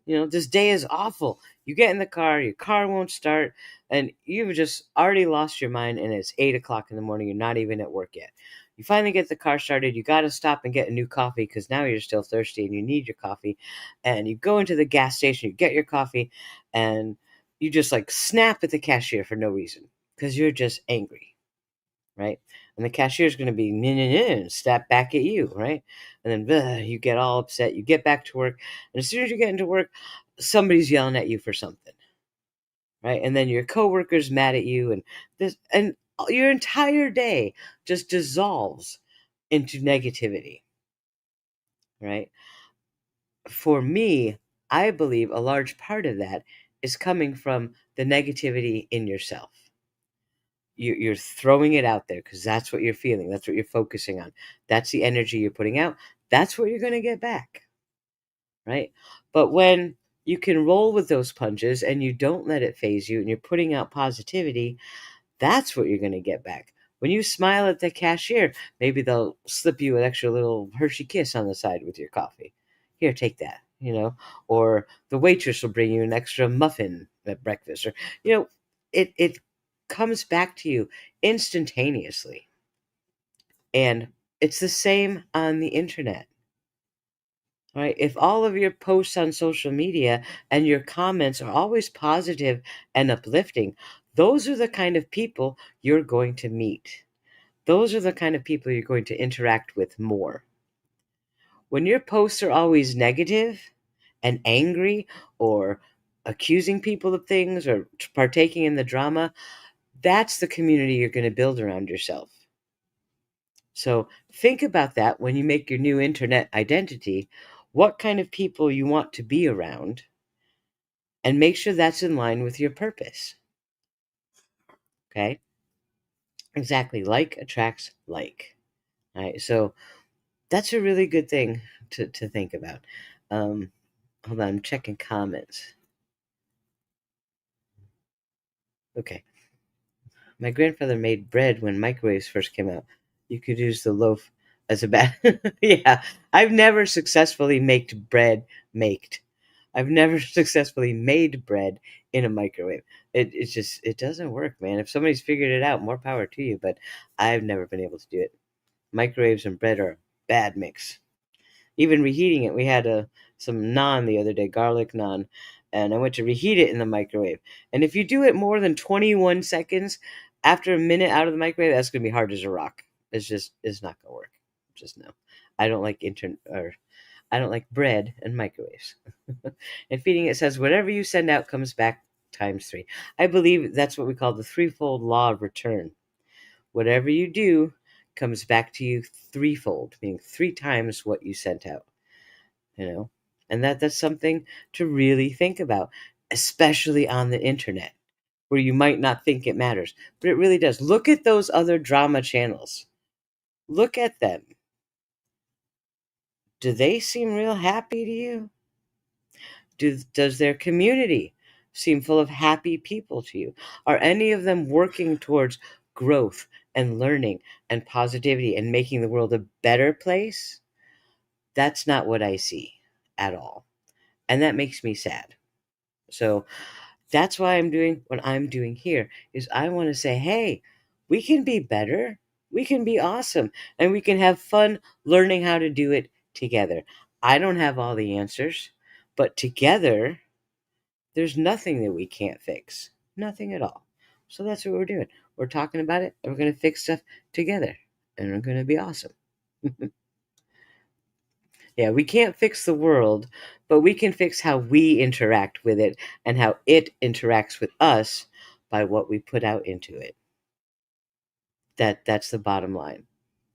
this day is awful. You get in the car, your car won't start, and you've just already lost your mind, and it's 8 o'clock in the morning. You're not even at work yet. You finally get the car started. You got to stop and get a new coffee because now you're still thirsty and you need your coffee. And you go into the gas station, you get your coffee, and you just like snap at the cashier for no reason because you're just angry, right? And the cashier is going to be and snap back at you, right? And then you get all upset. You get back to work, and as soon as you get into work, somebody's yelling at you for something, right? And then your coworker's mad at you, and your entire day just dissolves into negativity, right? For me, I believe a large part of that is coming from the negativity in yourself. You're throwing it out there because that's what you're feeling. That's what you're focusing on. That's the energy you're putting out. That's what you're going to get back, right? But when you can roll with those punches and you don't let it phase you and you're putting out positivity, that's what you're going to get back. When you smile at the cashier, maybe they'll slip you an extra little Hershey kiss on the side with your coffee. Here, take that, or the waitress will bring you an extra muffin at breakfast, or, it comes back to you instantaneously. And it's the same on the internet. Right? If all of your posts on social media and your comments are always positive and uplifting, those are the kind of people you're going to meet. Those are the kind of people you're going to interact with more. When your posts are always negative and angry or accusing people of things or partaking in the drama, that's the community you're going to build around yourself. So think about that when you make your new internet identity, what kind of people you want to be around, and make sure that's in line with your purpose. Okay? Exactly. Like attracts like. All right. So that's a really good thing to think about. Hold on, I'm checking comments. Okay. My grandfather made bread when microwaves first came out. You could use the loaf as a bat. Yeah. I've never successfully maked. I've never successfully made bread in a microwave. It doesn't work, man. If somebody's figured it out, more power to you, but I've never been able to do it. Microwaves and bread are a bad mix. Even reheating it, we had some naan the other day, garlic naan, and I went to reheat it in the microwave. And if you do it more than 21 seconds after a minute out of the microwave, that's going to be hard as a rock. It's not going to work. Just no. I don't like I don't like bread and microwaves. And feeding it says whatever you send out comes back times 3. I believe that's what we call the threefold law of return. Whatever you do comes back to you threefold, meaning 3 times what you sent out. And that's something to really think about, especially on the internet, where you might not think it matters, but it really does. Look at those other drama channels. Look at them. Do they seem real happy to you? Does their community seem full of happy people to you? Are any of them working towards growth and learning and positivity and making the world a better place? That's not what I see at all. And that makes me sad. So that's why I'm doing what I'm doing here is I want to say, hey, we can be better. We can be awesome and we can have fun learning how to do it together. I don't have all the answers, but together there's nothing that we can't fix. Nothing at all. So that's what we're doing. We're talking about it and we're going to fix stuff together and we're going to be awesome. Yeah, we can't fix the world, but we can fix how we interact with it and how it interacts with us by what we put out into it. That's the bottom line,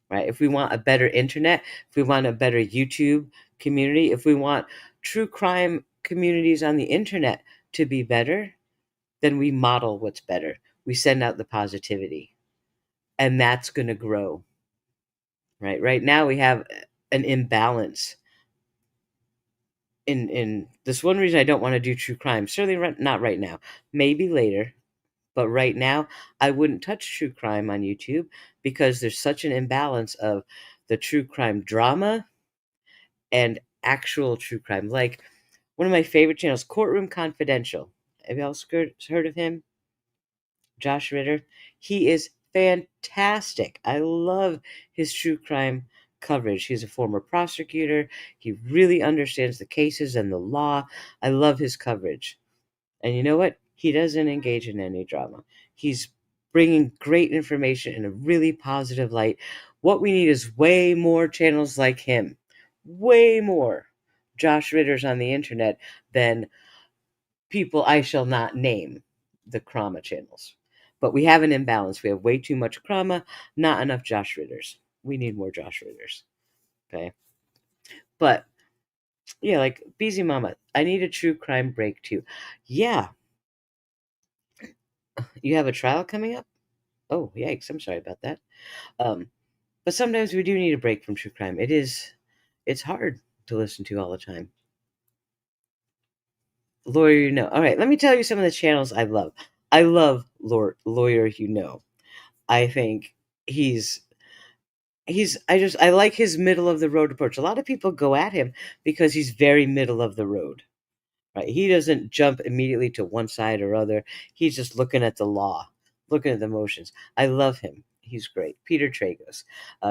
right? If we want a better internet, if we want a better YouTube community, if we want true crime communities on the internet to be better, then we model what's better. We send out the positivity, and that's going to grow, right? Right now we have an imbalance in this one reason I don't want to do true crime. Certainly not right now. Maybe later, but right now I wouldn't touch true crime on YouTube because there's such an imbalance of the true crime drama and actual true crime. Like one of my favorite channels, Courtroom Confidential. Have y'all heard of him? Josh Ritter. He is fantastic. I love his true crime coverage. He's a former prosecutor. He really understands the cases and the law. I love his coverage. And you know what? He doesn't engage in any drama. He's bringing great information in a really positive light. What we need is way more channels like him. Way more Josh Ritters on the internet than people I shall not name, the Krama channels. But we have an imbalance. We have way too much Krama, not enough Josh Ritters. We need more Josh Ritters. Okay. But yeah, like BZ Mama, I need a true crime break too. Yeah. You have a trial coming up? Oh, yikes. I'm sorry about that. Um, but sometimes we do need a break from true crime. It's hard to listen to all the time. Lawyer You Know. All right, let me tell you some of the channels I love. I love Lawyer You Know. I think he's I like his middle of the road approach. A lot of people go at him because he's very middle of the road. Right? He doesn't jump immediately to one side or other. He's just looking at the law, looking at the motions. I love him. He's great. Peter Tragos.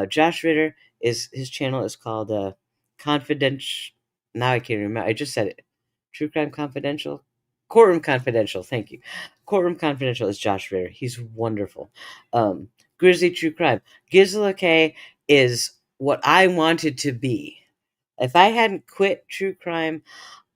Josh Ritter is his channel is called Confidential. Now I can't remember. I just said it. True Crime Confidential. Courtroom Confidential. Thank you. Courtroom Confidential is Josh Ritter. He's wonderful. Grizzly True Crime. Gisela K is what I wanted to be. If I hadn't quit true crime,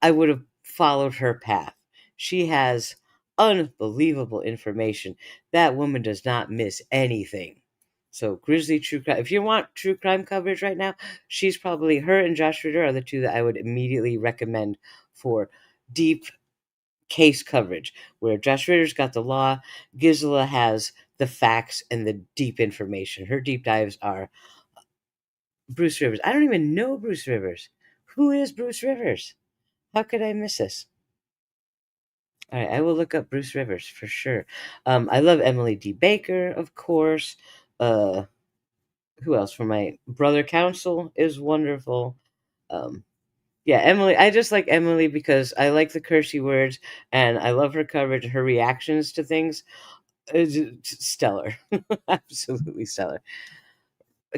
I would have followed her path. She has unbelievable information. That woman does not miss anything. So Grizzly True Crime. If you want true crime coverage right now, she's probably her and Josh Ritter are the two that I would immediately recommend for deep case coverage. Where Josh Ritter's got the law, Gisela has the facts and the deep information. Her deep dives are Bruce Rivers. I don't even know Bruce Rivers. Who is Bruce Rivers? How could I miss this? All right, I will look up Bruce Rivers for sure. I love Emily D. Baker, of course. Uh, who else? For my brother counsel is wonderful. Um, yeah, Emily. I just like Emily because I like the cursey words and I love her coverage. Her reactions to things is stellar, absolutely stellar.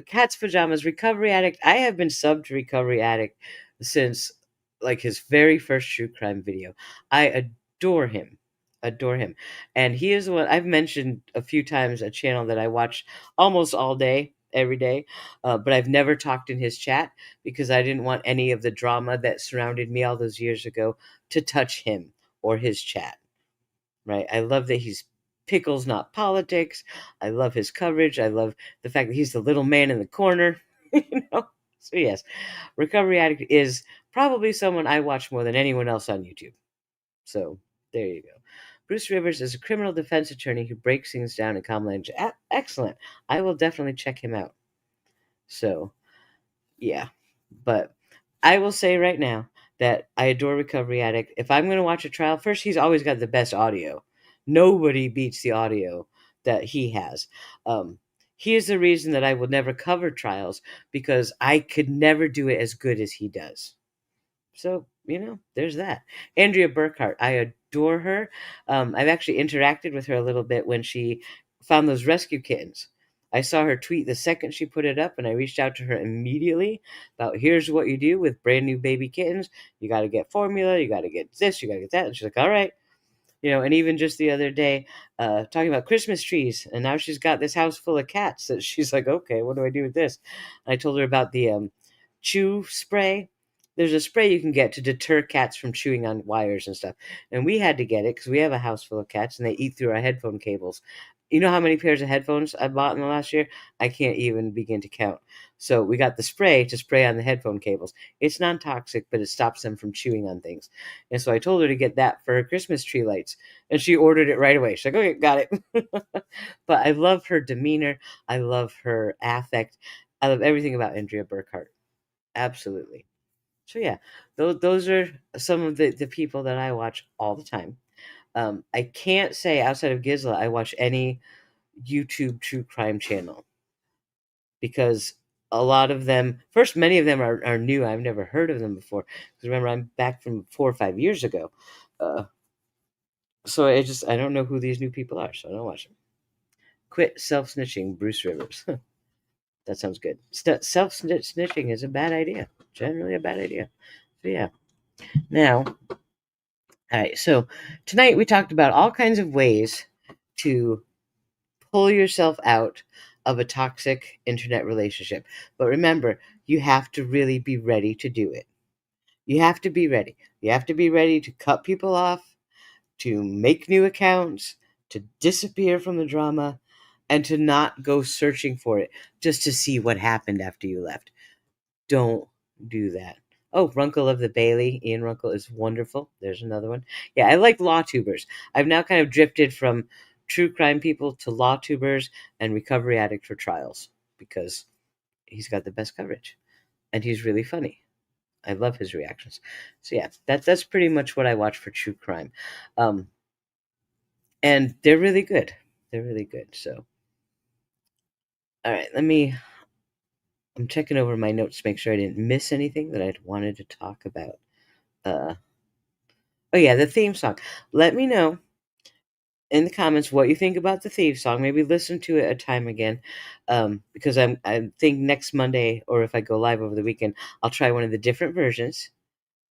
Cat's Pajamas, Recovery Addict. I have been subbed to Recovery Addict since like his very first true crime video. I adore him. Adore him. And he is what I've mentioned a few times, a channel that I watch almost all day, every day. But I've never talked in his chat because I didn't want any of the drama that surrounded me all those years ago to touch him or his chat. Right? I love that he's pickles, not politics. I love his coverage. I love the fact that he's the little man in the corner. you know. So yes, Recovery Addict is probably someone I watch more than anyone else on YouTube. So there you go. Bruce Rivers is a criminal defense attorney who breaks things down in common language. Excellent. I will definitely check him out. So yeah, but I will say right now that I adore Recovery Addict. If I'm going to watch a trial, first, he's always got the best audio. Nobody beats the audio that he has. Um, He is the reason that I will never cover trials, because I could never do it as good as he does. So, there's that. Andrea Burkhart, I adore her. I've actually interacted with her a little bit when she found those rescue kittens. I saw her tweet the second she put it up, and I reached out to her immediately about, here's what you do with brand new baby kittens. You got to get formula, you got to get this, you got to get that. And she's like, all right. And even just the other day, talking about Christmas trees, and now she's got this house full of cats that she's like, okay, what do I do with this? And I told her about the chew spray. There's a spray you can get to deter cats from chewing on wires and stuff. And we had to get it because we have a house full of cats and they eat through our headphone cables. You know how many pairs of headphones I bought in the last year? I can't even begin to count. So we got the spray to spray on the headphone cables. It's non-toxic, but it stops them from chewing on things. And so I told her to get that for her Christmas tree lights. And she ordered it right away. She's like, okay, got it. But I love her demeanor. I love her affect. I love everything about Andrea Burkhart. Absolutely. So yeah, those are some of the people that I watch all the time. I can't say outside of Gizla I watch any YouTube true crime channel, because a lot of them, first, many of them are new. I've never heard of them before. Because remember, I'm back from 4 or 5 years ago. Uh, so I don't know who these new people are, so I don't watch them. Quit self-snitching, Bruce Rivers. That sounds good. Self-snitching is a bad idea. Generally a bad idea. So yeah. Now, all right, so tonight we talked about all kinds of ways to pull yourself out of a toxic internet relationship. But remember, you have to really be ready to do it. You have to be ready. You have to be ready to cut people off, to make new accounts, to disappear from the drama, and to not go searching for it just to see what happened after you left. Don't do that. Oh, Runkle of the Bailey. Ian Runkle is wonderful. There's another one. Yeah, I like law tubers. I've now kind of drifted from true crime people to law tubers and recovery addict for trials, because he's got the best coverage and he's really funny. I love his reactions. So yeah, that's pretty much what I watch for true crime. And they're really good. They're really good. So all right, I'm checking over my notes to make sure I didn't miss anything that I'd wanted to talk about. Uh, oh yeah, the theme song. Let me know in the comments what you think about the theme song. Maybe listen to it a time again, because I think next Monday, or if I go live over the weekend, I'll try one of the different versions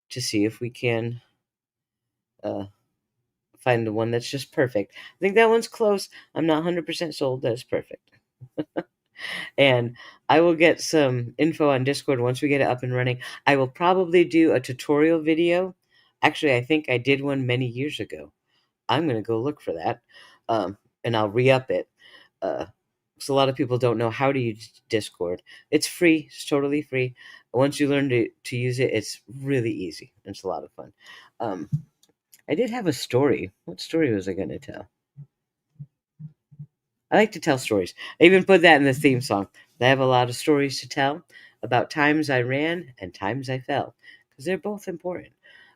to see if we can uh, find the one that's just perfect. I think that one's close. I'm not 100% sold that it's perfect. And I will get some info on Discord once we get it up and running. I will probably do a tutorial video. Actually, I think I did one many years ago. I'm going to go look for that, and I'll re-up it. So a lot of people don't know how to use Discord. It's free. It's totally free. Once you learn to use it, it's really easy. It's a lot of fun. I did have a story. What story was I going to tell? I like to tell stories. I even put that in the theme song. I have a lot of stories to tell about times I ran and times I fell, because they're both important.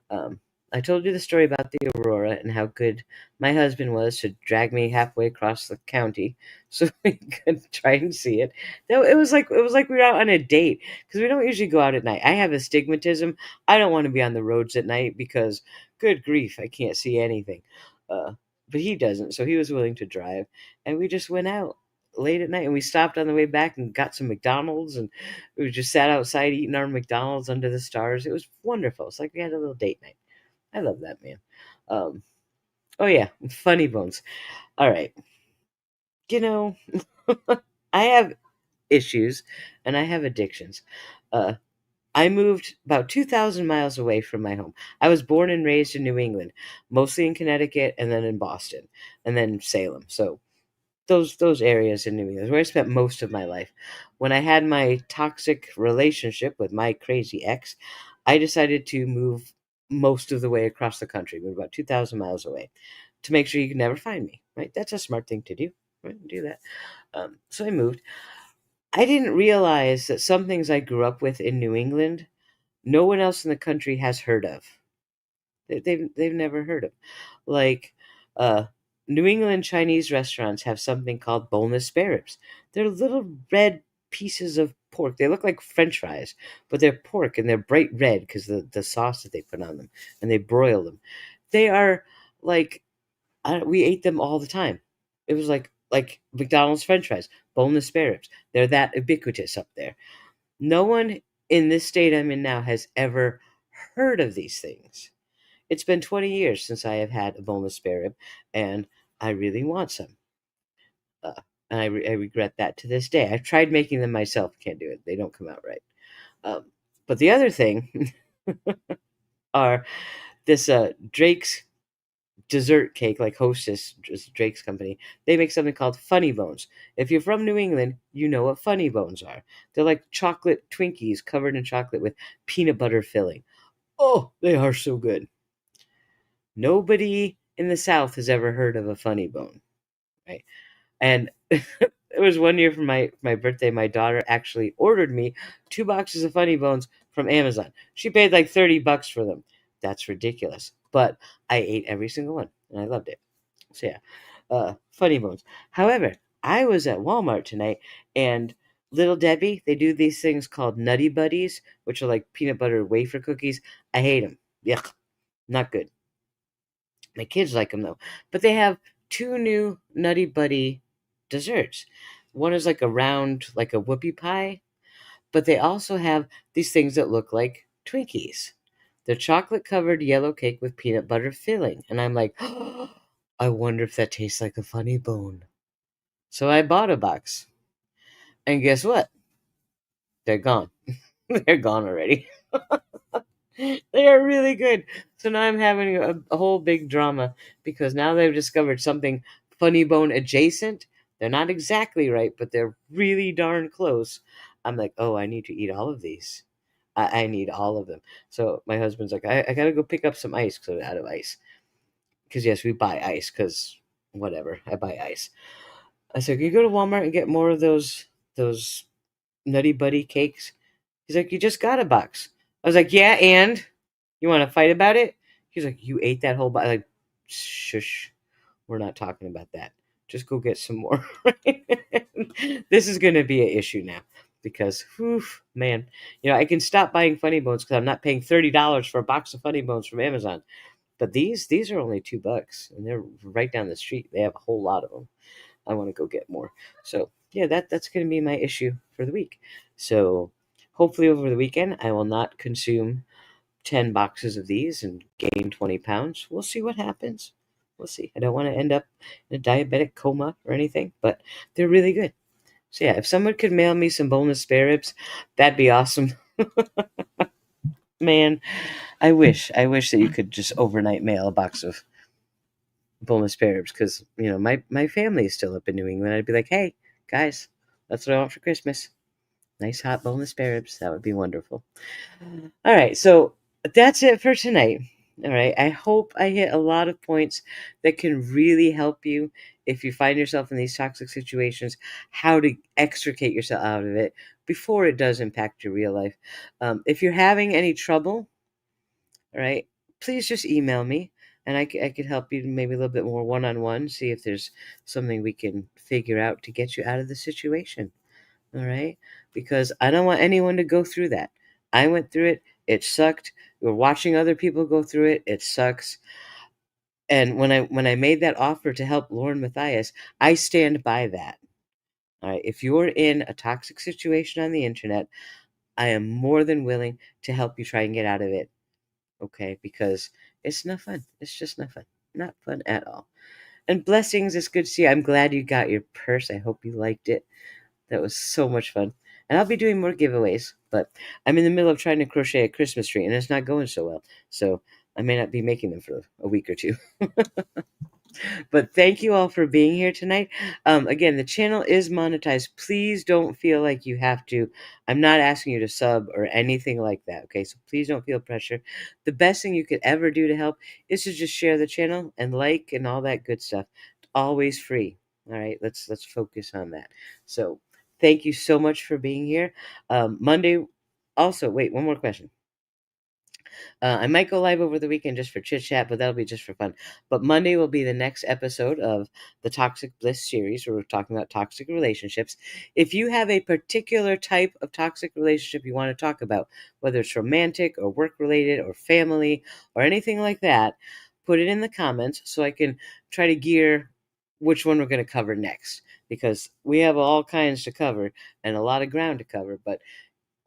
Um, I told you the story about the Aurora and how good my husband was to drag me halfway across the county so we could try and see it. Though it was like we were out on a date, because we don't usually go out at night. I have astigmatism. I don't want to be on the roads at night because, good grief, I can't see anything. Uh, but he doesn't, so he was willing to drive, and we just went out late at night, and we stopped on the way back and got some McDonald's, and we just sat outside eating our McDonald's under the stars. It was wonderful. It's like we had a little date night. I love that, man. Um, oh yeah, funny bones. All right. You know, I have issues and I have addictions. Uh, I moved about 2,000 miles away from my home. I was born and raised in New England, mostly in Connecticut and then in Boston and then Salem. So those areas in New England is where I spent most of my life. When I had my toxic relationship with my crazy ex, I decided to move most of the way across the country, move about 2,000 miles away, to make sure you could never find me. Right? That's a smart thing to do. Right? Do that. So I moved. I didn't realize that some things I grew up with in New England, no one else in the country has heard of. They've never heard of, like uh, New England Chinese restaurants have something called boneless spare ribs. They're little red pieces of pork. They look like French fries, but they're pork and they're bright red because the sauce that they put on them, and they broil them. They are like we ate them all the time. It was like McDonald's French fries, boneless spare ribs. They're that ubiquitous up there. No one in this state I'm in now has ever heard of these things. It's been 20 years since I have had a boneless spare rib, and I really want some. Uh, and I regret that to this day. I've tried making them myself, can't do it. They don't come out right. Um, but the other thing are this Drake's dessert cake, like Hostess, just Drake's company. They make something called Funny Bones. If you're from New England, you know what Funny Bones are. They're like chocolate Twinkies covered in chocolate with peanut butter filling. Oh, they are so good. Nobody in the South has ever heard of a Funny Bone, right? And it was one year for my birthday. My daughter actually ordered me 2 boxes of Funny Bones from Amazon. She paid like $30 for them. That's ridiculous. But I ate every single one, and I loved it. So yeah, Funny Bones. However, I was at Walmart tonight, and Little Debbie, they do these things called Nutty Buddies, which are like peanut butter wafer cookies. I hate them. Yuck, not good. My kids like them though. But they have two new Nutty Buddy desserts. One is like a round, like a whoopie pie, but they also have these things that look like Twinkies. They're chocolate covered yellow cake with peanut butter filling. And I'm like, oh, I wonder if that tastes like a Funny Bone. So I bought a box. And guess what? They're gone. They're gone already. They are really good. So now I'm having a whole big drama because now they've discovered something Funny Bone adjacent. They're not exactly right, but they're really darn close. I'm like, oh, I need to eat all of these. I need all of them. So my husband's like, I got to go pick up some ice because I'm out of ice. Because, yes, we buy ice because whatever. I buy ice. I said, can you go to Walmart and get more of those Nutty Buddy cakes? He's like, you just got a box. I was like, yeah, and you want to fight about it? He's like, you ate that whole box. Like, shush, we're not talking about that. Just go get some more. This is going to be an issue now because, whew, man, I can stop buying Funny Bones because I'm not paying $30 for a box of Funny Bones from Amazon. But these are only $2, and they're right down the street. They have a whole lot of them. I want to go get more. So yeah, that's going to be my issue for the week. So hopefully over the weekend I will not consume 10 boxes of these and gain 20 pounds. We'll see what happens. We'll see. I don't want to end up in a diabetic coma or anything, but they're really good. So yeah, if someone could mail me some boneless spare ribs, that'd be awesome. Man, I wish that you could just overnight mail a box of boneless spare ribs because my family is still up in New England. I'd be like, hey guys, that's what I want for Christmas. Nice hot boneless spare ribs. That would be wonderful. All right, so that's it for tonight. All right, I hope I hit a lot of points that can really help you if you find yourself in these toxic situations, how to extricate yourself out of it before it does impact your real life. If you're having any trouble, all right, please just email me and I could help you maybe a little bit more one-on-one, see if there's something we can figure out to get you out of the situation. All right? Because I don't want anyone to go through that. I went through it. It sucked. We're watching other people go through it. It sucks. And when I made that offer to help Lauren Matthias, I stand by that. All right. If you're in a toxic situation on the internet, I am more than willing to help you try and get out of it. Okay? Because it's not fun. It's just not fun. Not fun at all. And blessings, it's good to see you. I'm glad you got your purse. I hope you liked it. That was so much fun. And I'll be doing more giveaways, but I'm in the middle of trying to crochet a Christmas tree and it's not going so well. So I may not be making them for a week or two. But thank you all for being here tonight. Again, the channel is monetized. Please don't feel like you have to. I'm not asking you to sub or anything like that. Okay, so please don't feel pressure. The best thing you could ever do to help is to just share the channel and like and all that good stuff. Always free. All right, let's focus on that. So thank you so much for being here. Monday. Also, wait, one more question. I might go live over the weekend just for chit chat, but that'll be just for fun. But Monday will be the next episode of the Toxic Bliss series, where we're talking about toxic relationships. If you have a particular type of toxic relationship you want to talk about, whether it's romantic or work related or family or anything like that, put it in the comments so I can try to gear which one we're going to cover next, because we have all kinds to cover and a lot of ground to cover. But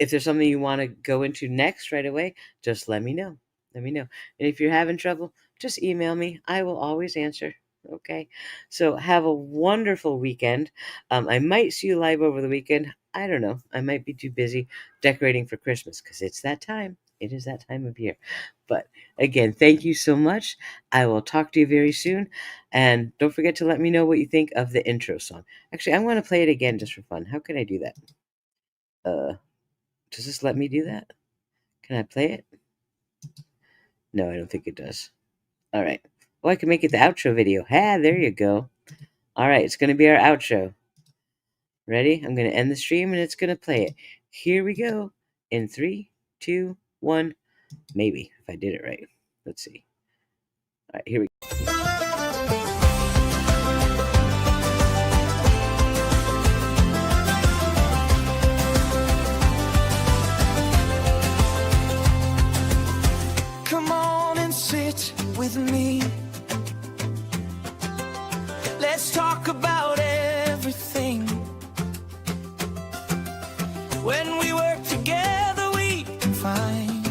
if there's something you want to go into next right away, just let me know. Let me know. And if you're having trouble, just email me. I will always answer. Okay. So have a wonderful weekend. I might see you live over the weekend. I don't know. I might be too busy decorating for Christmas because it's that time. It is that time of year. But again, thank you so much. I will talk to you very soon. And don't forget to let me know what you think of the intro song. Actually, I want to play it again just for fun. How can I do that? Does this let me do that? Can I play it? No, I don't think it does. All right. Well, I can make it the outro video. There you go. All right, it's going to be our outro. Ready? I'm going to end the stream and it's going to play it. Here we go. In 3, 2, 1. Maybe, if I did it right. Let's see. All right, here we go. Come on and sit with me. Let's talk about everything. When we work together, we can find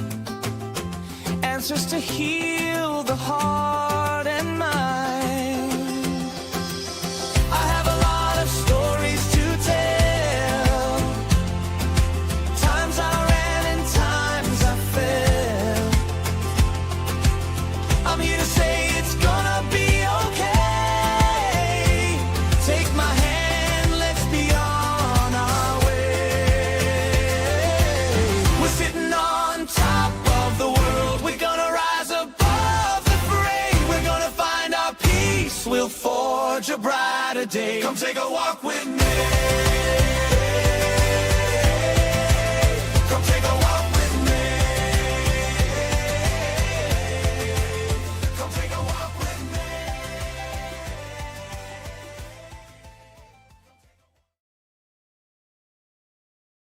answers to heal the heart and mind. I have a lot of stories to tell. Times I ran and times I fell. I'm here to say it's gonna be okay. Take my hand, let's be on our way. We're sitting on top of the world. We're gonna rise above the fray. We're gonna find our peace. We'll forge a brighter day. Come take a walk with me.